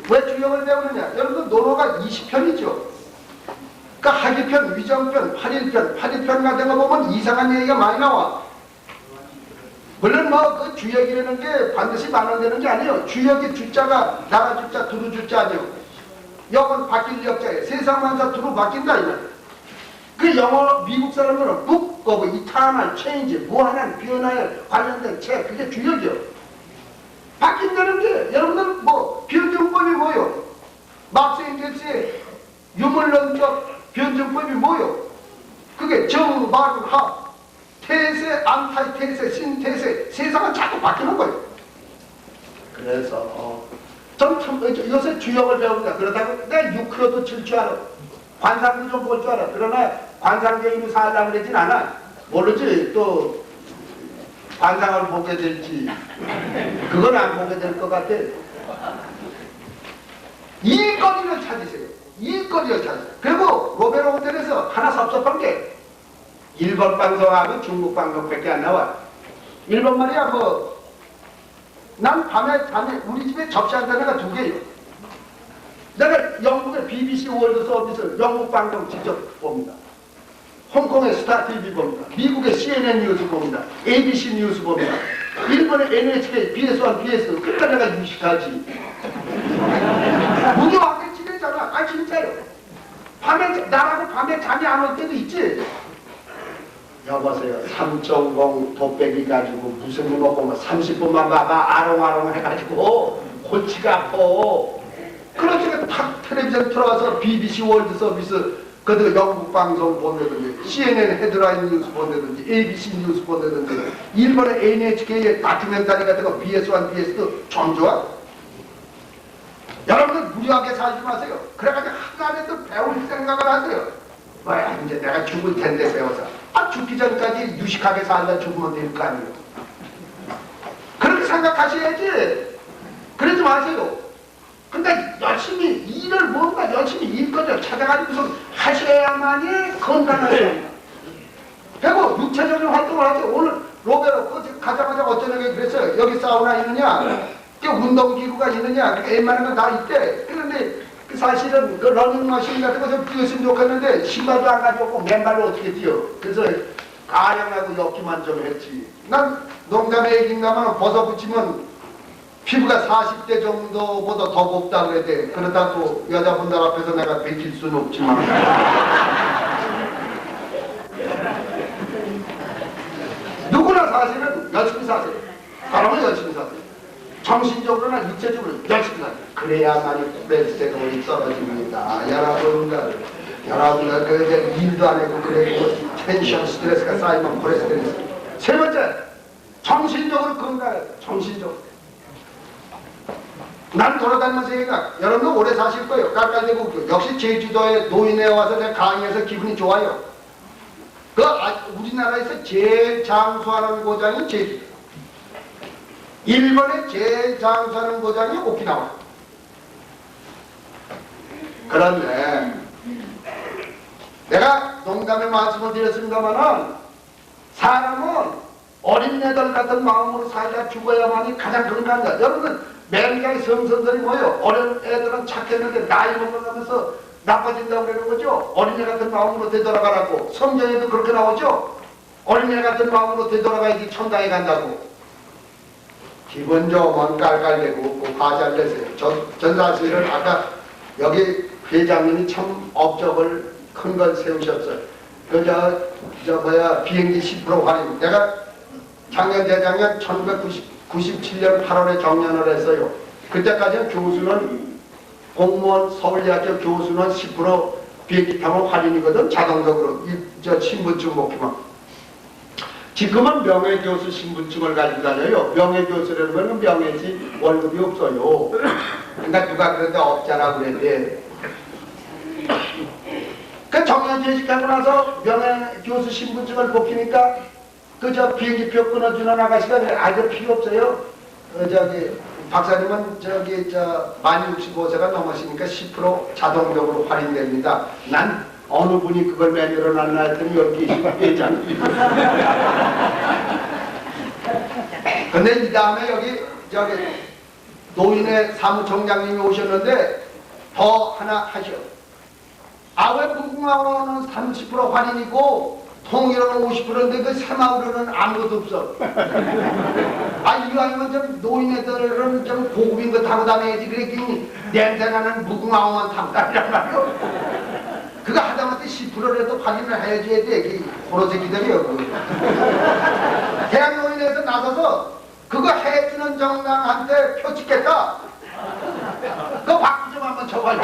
왜 주역을 배우느냐? 여러분 논어가 20편이죠. 그러니까 하기편, 위정편, 활일편 같은 거 보면 이상한 얘기가 많이 나와. 물론 그 주역이라는 게 반드시 반원되는 게 아니에요. 주역의 주자가 나라 주자, 두루 주자 아니에요. 역은 바뀔 역자예요. 세상만사 두루 바뀐다 이거. 그 영어 미국 사람들은 book of eternal change, 무한한 변화에 관련된 책, 그게 주역이요. 바뀐다는 게 여러분들 변증법이 뭐요? 막스 앵겔스의 유물론적 변증법이 뭐요? 그게 정, 만, 합, 태세, 안타이 태세, 신태세, 세상은 자꾸 바뀌는 거예요. 그래서 전 요새 주역을 배운다. 그러다가 내가 유크로도 칠 줄 알아. 관상도 좀 볼 줄 알아. 그러나 관상계인으로 살려고 그러진 않아. 모르지. 또 관상을 보게 될지 그건 안 보게 될 것 같아. 일거리를 찾으세요. 일거리를 찾으세요. 그리고 로베르 호텔에서 하나 섭섭한 게 일본 방송하고 중국 방송밖에 안 나와. 일본 말이야 난 밤에 우리 집에 접시한 데가 2개예요. 내가 영국의 BBC 월드 서비스 영국 방송 직접 봅니다. 홍콩의 스타 TV 봅니다. 미국의 CNN 뉴스 봅니다. ABC 뉴스 봅니다. 일본의 NHK, BS1, BS 그러니까 내가 유식하지. 무료하게 지내잖아. 아 진짜요. 나라고 밤에 잠이 안 올 때도 있지. 여보세요. 3.0 돋배기 가지고 무슨 거 먹고 30분만 봐봐 아롱아롱 해가지고 골치가 아파. 그러니까 탁 텔레비전 들어가서 BBC 월드 서비스 그 영국 방송 본다든지 CNN 헤드라인 뉴스 본다든지 ABC 뉴스 본다든지 일본의 NHK의 다큐멘터리 같은 거 BS1, BS도 좀 좋아. 여러분들 무료하게 살지 마세요. 그래가지고 하나라도 배울 생각을 하세요. 뭐야 이제 내가 죽을 텐데 배워서 죽기 전까지 유식하게 살다 죽으면 될 거 아니에요. 그렇게 생각하셔야지. 그래도 그러지 마세요. 근데 열심히 일을 뭔가 열심히 일거리를 찾아가지고서 하셔야만이 건강하세요. 그리고 육체적인 활동을 하죠. 오늘 로베로 가자마자 어쩌냐고 그랬어요. 여기 사우나 있느냐? 운동기구가 있느냐? 웬만한 건 다 있대. 그런데 사실은 그 러닝머신 같은 거 좀 뛰었으면 좋겠는데 신발도 안 가져오고 맨발로 어떻게 뛰어. 그래서 가령하고 엮기만 좀 했지. 난 농담에 얘기인가만 벗어붙이면 피부가 40대 정도보다 더 곱다 그래야 돼. 그렇다고 여자분들 앞에서 내가 베낄 수는 없지만. 누구나 사실은 열심히 사세요. 사람은 열심히 사세요. 정신적으로나 육체적으로 열심히 사세요. 그래야만이 콜레스테롤이 떨어집니다. 여러분들 그 이제 일도 안 하고 그래도 텐션 스트레스가 쌓이면 콜레스테롤이. 세 번째, 정신적으로 건강해요. 정신적으로. 난 돌아다니면서 얘기가 여러분도 오래 사실 거예요. 깔깔대고 역시 제주도에 노인에 와서 내가 강의해서 기분이 좋아요. 우리나라에서 제일 장수하는 고장이 제주도. 일본에 제일 장수하는 고장이 오키나와. 그런데 내가 농담의 말씀을 드렸습니다마는 사람은 어린애들 같은 마음으로 살다 죽어야만이 가장 건강하다. 여러분 매일가에 성선설이 뭐예요? 어린 애들은 착했는데 나이 먹어가면서 나빠진다고 그러는 거죠. 어린애 같은 마음으로 되돌아가라고. 성경에도 그렇게 나오죠. 어린애 같은 마음으로 되돌아가야지 천당에 간다고. 기분 좋으면 깔깔대고 화 잘 내세요. 전 사실은 아까 여기 회장님이 참 업적을 큰 걸 세우셨어요. 비행기 10% 할인. 내가 작년 재작년 1997년 8월에 정년을 했어요. 그때까지는 교수는 공무원 서울대학교 교수는 10% 비행기 타면 할인이거든. 자동적으로 신분증 먹기만. 지금은 명예교수 신분증을 가지고 다녀요. 명예교수라는 건 명예지 월급이 없어요. 그러니까 누가 그런데 없잖아 그랬는데 그 정년 퇴직하고 나서 명예교수 신분증을 먹히니까 비행기표 끊어주는 아가씨가 아주 필요 없어요. 박사님은 만 65세가 넘으시니까 10% 자동적으로 할인됩니다. 난 어느 분이 그걸 만들어 놨나 했더니 여기 계시잖아. 근데 이 다음에 여기 노인의 사무총장님이 오셨는데 더 하나 하셔. 왜 무궁화호는 30% 할인이고 통일호는 50%인데 그 새마을호는 아무것도 없어. 이왕이면 좀 노인애들은 좀 고급인 거 타고 다녀야지. 그랬더니 냄새나는 무궁화호만 타고 다니란 말이야. 그거 하다못해 10%라도 할인을 해줘야 돼. 호로새끼들이요. 대한노인에서 나서서 그거 해주는 정당한테 표 찍겠다. 그거 박수 좀 한번 쳐봐요.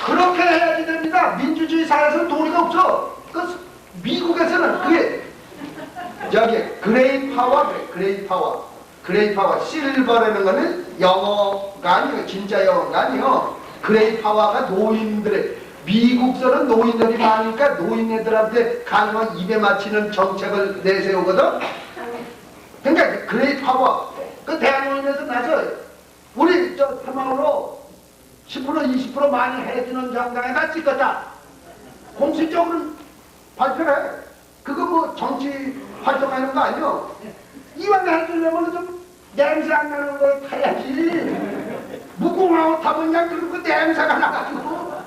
그렇게 해야지 됩니다. 민주주의 사회에서는 도리가 없어. 미국에서는 그게 그레이 파워. 실버라는 거는 영어가 아니에요. 진짜 영어가 아니에요. 그레이 파워가 노인들의, 미국서는 노인들이 많으니까 노인네들한테 가능한 입에 맞히는 정책을 내세우거든. 그러니까 그레이 파워. 대한노인에서 나서 우리 사망으로 10% 20% 많이 해주는 정당에다 찍었다. 공식적으로 발표해. 그거 정치 활동하는 거 아니요. 이왕 해주려면 좀 냄새 안 나는 걸 타야지. 무궁화호 타면 그냥 그 냄새가 나가지고.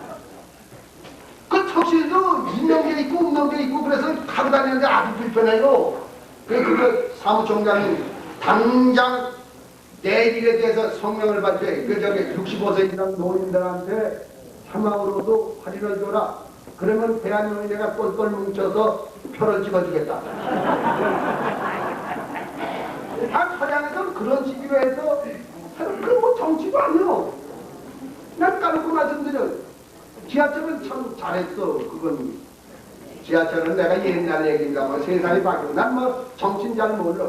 턱실도 있는 게 있고 없는 게 있고 그래서 타고 다니는데 아주 불편해요. 그래서 사무총장이 당장 내일에 대해서 성명을 발표해. 65세 이상 노인들한테 사망으로도 할인을 줘라. 그러면 대한노인회가 똘똘 뭉쳐서 표를 찍어주겠다. 서양에서는 그런 식으로 해서 그건 정치도 아니요. 난 까놓고 말씀드려. 지하철은 참 잘했어. 그건 지하철은 내가 옛날 얘기인가 세상이 바뀌고 난 정치는 잘 몰라.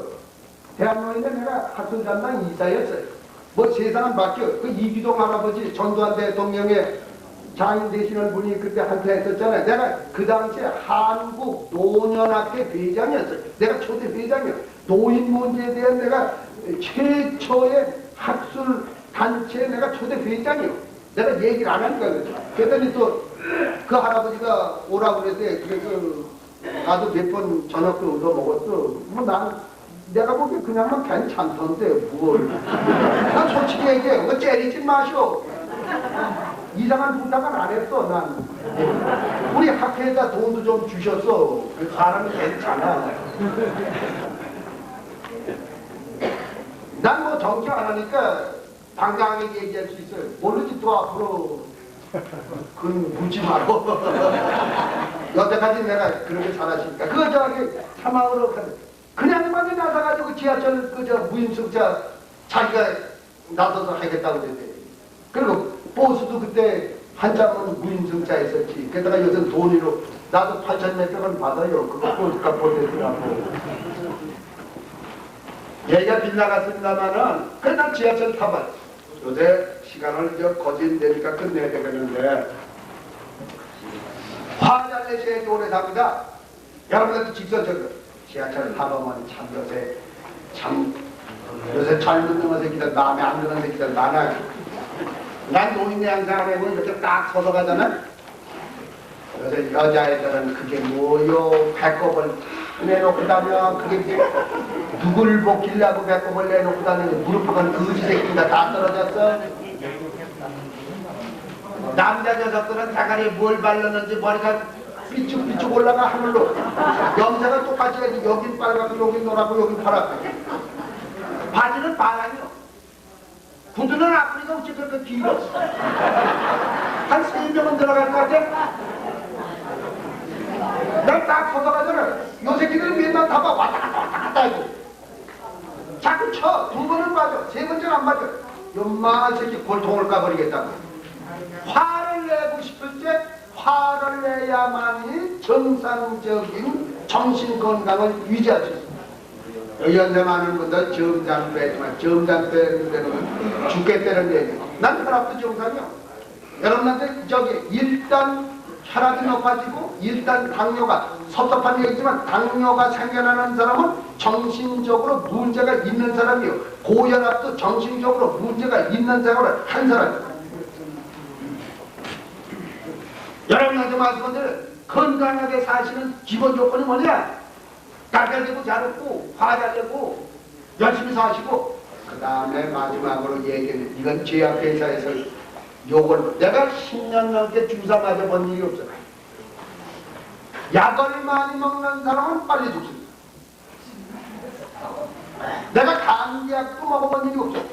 대한민국에 내가 학생단당 이사였어요. 세상은 바뀌어. 이기동 할아버지 전두환 대통령의 장인 되시는 분이 그때 한테 했었잖아요. 내가 그 당시에 한국 노년학회 회장이었어요. 내가 초대 회장이요. 노인 문제에 대한 내가 최초의 학술 단체에 내가 초대 회장이요. 내가 얘기를 안 하니까 그랬죠. 그랬더니 또 그 할아버지가 오라고 그랬대. 그래서 나도 몇 번 저녁도 얻어 먹었어. 뭐 난 내가 보기에 그냥만 괜찮던데 뭘. 난 솔직히 얘기해. 뭐 째리지 마시오. 이상한 부탁은 안 했어. 난 우리 학회에다 돈도 좀 주셨어. 그 사람이 괜찮아. 난 뭐 정치 안 하니까 당당하게 얘기할 수 있어요. 모르지 또 앞으로 그건 묻지 말고. 여태까지 내가 그렇게 살았으니까 그거 저기 사망으로 그냥만 나서가지고 지하철 그저 무임승차 자기가 나서서 하겠다고 그랬대. 그리고 버스도 그때 한참은 무임승차 했었지. 게다가 요즘 돈으로 나도 8천 몇백 원 받아요. 그거 버스값 보내더라고. 얘가 빗나갔습니다마는 그냥 지하철 타봤어. 요새 시간을 저 거진되니까 끝내야 되겠는데 화잘내시에 오래 삽니다. 여러분들도 직선적으로 지하철 타보면 참 요새 젊은 놈의 새끼들 마음에 안 드는 새끼들 많아요. 난 노인네 양상을 해보면 이렇게 딱 서서 가잖아. 요새 여자애들은 그게 뭐요 배꼽을 내놓고 다녀. 그게 이제 누굴 먹기려고 배꼽을 내놓고 다니는 무릎팍은 거지 새끼가 다 떨어졌어. 남자 녀석들은 대가리에 뭘 바르는지 머리가 삐죽삐죽 올라가 하늘로. 염색은 똑같이 해야지. 여긴 빨갛고 여긴 노랗고 여긴 파랗고. 바지는 바람이요. 구두는 앞으로가 어찌 그렇게 길어. 한 3명은 들어갈 것 같아. 난 딱 서서가잖아. 요 새끼들은 맨날 타봐. 왔다 갔다 하고. 자꾸 쳐. 2번은 맞아. 3번째는 안 맞아. 엄마 새끼 골통을 까버리겠다고. 화를 내고 싶을 때 화를 내야만이 정상적인 정신건강을 유지할 수 있습니다. 연세 많은 분들 점장 빼지만 점장 빼는 데는 죽겠다는 얘기. 난 혈압도 정상이야. 여러분한테 일단 혈압이 높아지고 일단 당뇨가 섭섭한 얘기지만 당뇨가 생겨나는 사람은 정신적으로 문제가 있는 사람이에요. 고혈압도 정신적으로 문제가 있는 생활을 한 사람이에요. 여러분한테 말씀드린 건강하게 사시는 기본 조건이 뭐냐? 달달되고 잘 웃고 화 잘 내고 열심히 사시고 그 다음에 마지막으로 얘기는 이건 제약회사에서 요걸 내가 10년 넘게 주사 맞아본 일이 없어요. 약을 많이 먹는 사람은 빨리 죽습니다. 내가 감기약도 먹어본 일이 없어요.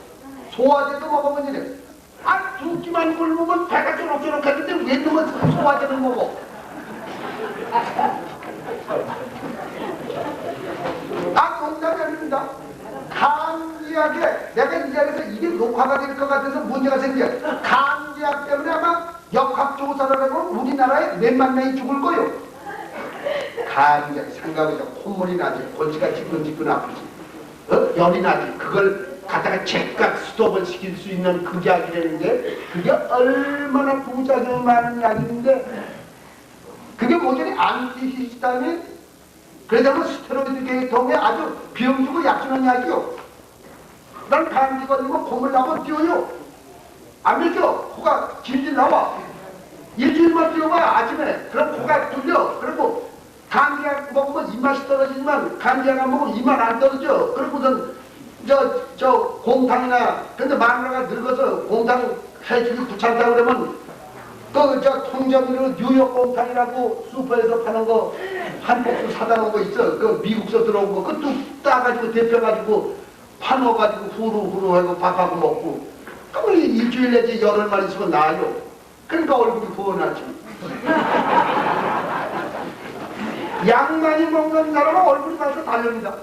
소화제도 먹어본 일이 없어요. 아, 두 끼만 굶으면 배가 쪼록쪼록 했는데 왜 놈은 소화제를 먹어? 아, 농담이 아닙니다. 감기약에 내가 이 자리에서 이게 녹화가 될 것 같아서 문제가 생겨. 감기약 때문에 아마 역학조사를 해보면 우리나라에 몇만 명이 죽을 거예요. 감기약 생각해서 콧물이 나지, 골치가 지끈지끈 아프지, 열이 나지. 그걸 갖다가 즉각 스톱을 시킬 수 있는 그 약이라는 게 그게 얼마나 부작용이 많은 약인데 그게 모조리 안티히스타민 그러자면 스테로이드 계통에 아주 병 주고 약 주는 약이요. 난 감기 걸리면 콧물 나면 뛰어요. 안 믿죠? 코가 질질 나와. 일주일만 뛰어봐 아침에. 그럼 코가 뚫려. 그리고 감기약 먹으면 입맛이 떨어지지만 감기약 안 먹으면 입맛 안 떨어져. 그리고선 저 곰탕이나 근데 마누라가 늙어서 곰탕 해주기 귀찮다고 그러면 저 통정으로 뉴욕 곰탕이라고 슈퍼에서 파는 거 한 복수 사다 놓은 거 있어. 그 미국서 들어온 거 그것도 따가지고 데펴가지고 파놓아가지고 후루후루 하고 밥하고 먹고 그럼 일주일 내지 열흘만 있으면 나아요. 그러니까 얼굴이 후원하지. 약 많이 먹는 사람은 얼굴이 나서 달립니다.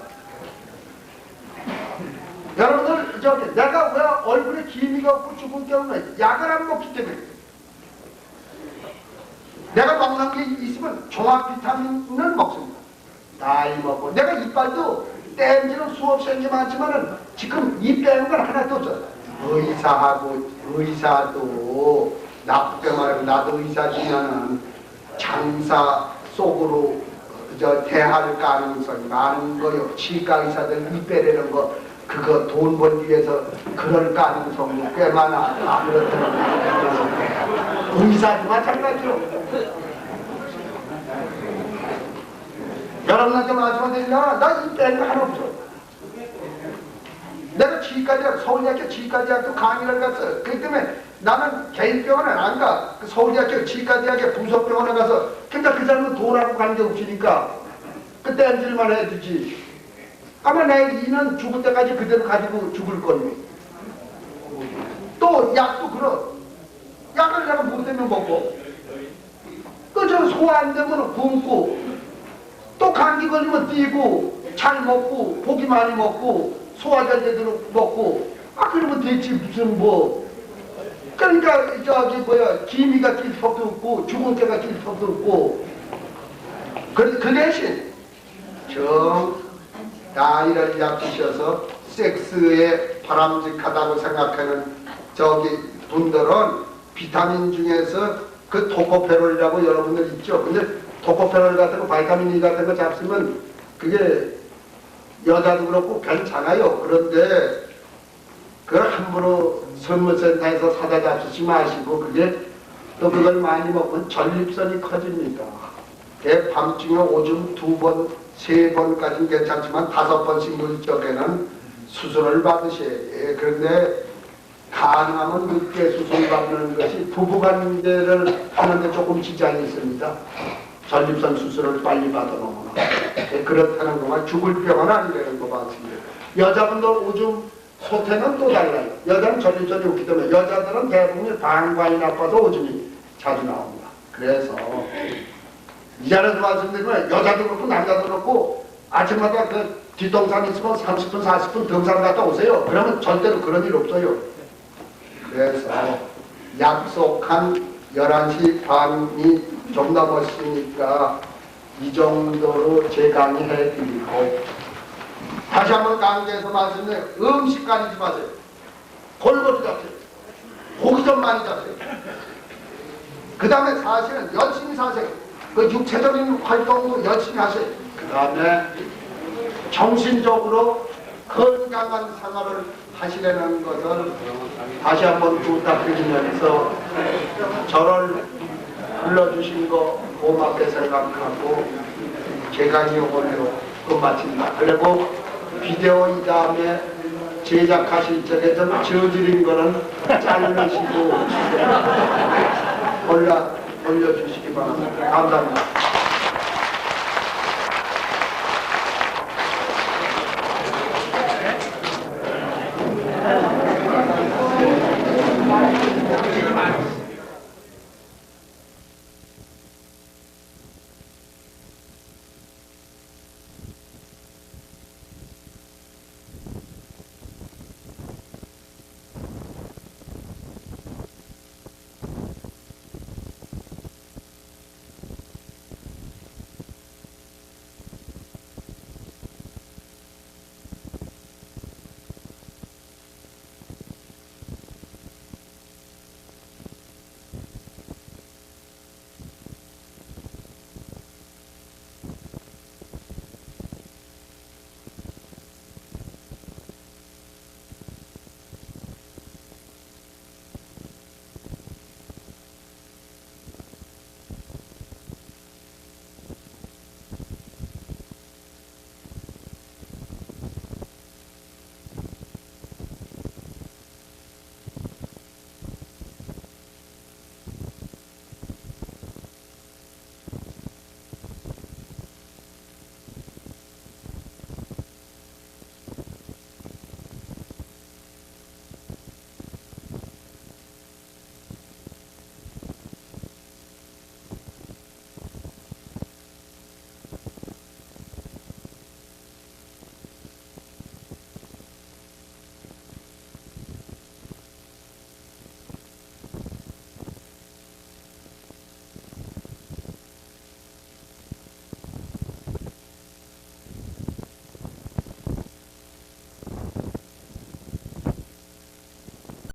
여러분들 내가 왜 얼굴에 기미가 없고 죽은 경우에 약을 안 먹기 때문에 내가 먹는 게 있으면 종합 비타민을 먹습니다. 나이 먹고 내가 이빨도 땜질은 수없이 많지만은 지금 이 빼는 건 하나도 없어요. 의사도 나쁘게 말하면 나도 의사지만은 장사 속으로 대할 가능성이 많은 거요. 치과 의사들 이 빼내는 거 그거 돈 벌기 위해서 그럴 가능성도 꽤 많아. 그렇더라고요. 의사도 마찬가지요. 여러분한테 말씀드리려면 나이 빼는 거 하나 없어. 내가 치과대학, 서울대학교 치과대학교 강의를 갔어. 그렇기 때문에 나는 개인병원에 안 가. 그 서울대학교 치과대학의 부속병원에 가서 그러니까 그 사람은 돈하고 관계없으니까 그때 앉을만 해주지. 아마 내 이는 죽을 때까지 그대로 가지고 죽을 거니. 또 약도 그렇. 약을 내가 못 되면 먹고 그저 소화 안 되면 굶고 또 감기 걸리면 뛰고 잘 먹고 고기 많이 먹고 소화 잘 제대로 먹고 그러면 되지 무슨 뭐. 그러니까 저기 뭐야 기미가 낄 턱도 없고 죽은 개가 낄 턱도 없고 그 대신 나이를 약주셔서 섹스에 바람직하다고 생각하는 저기 분들은 비타민 중에서 그 토코페롤이라고 여러분들 있죠. 근데 토코페롤 같은 거 바이타민 E 같은 거 잡수면 그게 여자도 그렇고 괜찮아요. 그런데 그걸 함부로 선물센터에서 사다 잡수지 마시고 그게 또 그걸 많이 먹으면 전립선이 커집니다. 밤중에 오줌 2번, 3번까지는 괜찮지만 5번씩 물 적에는 수술을 받으셔야 해요. 그런데 가능하면 늦게 수술 받는 것이 부부관계를 하는데 조금 지장이 있습니다. 전립선 수술을 빨리 받아놓으면 그렇다는 것만 죽을 병은 아니라는 거 맞습니다. 여자분들 오줌 소태는 또 달라요. 여자는 전립선이 없기 때문에 여자들은 대부분 방광이 나빠서 오줌이 자주 나옵니다. 그래서 이 자리에서 말씀드리면 여자도 그렇고 남자도 그렇고 아침마다 그 뒷동산 있으면 30분 40분 등산 갔다 오세요. 그러면 절대로 그런 일 없어요. 그래서 약속한 11시 반이 좀 넘었으니까 이 정도로 제 강의해 드리고 다시 한번 강의에서 말씀드려요. 음식 가리지 마세요. 골고루 잡세요. 고기 좀 많이 잡세요. 그 다음에 사실은 열심히 사세요. 그 육체적인 활동도 열심히 하세요. 그 다음에 정신적으로 건강한 생활을 하시려는 것을 다시 한번 부탁드리면서 저를 불러주신 거 고맙게 생각하고 제 강의 오늘로 끝마칩니다. 그리고 비디오 이 다음에 제작하실 적에 좀 저지른 거는 자르시고 올려주시기 바랍니다. 감사합니다.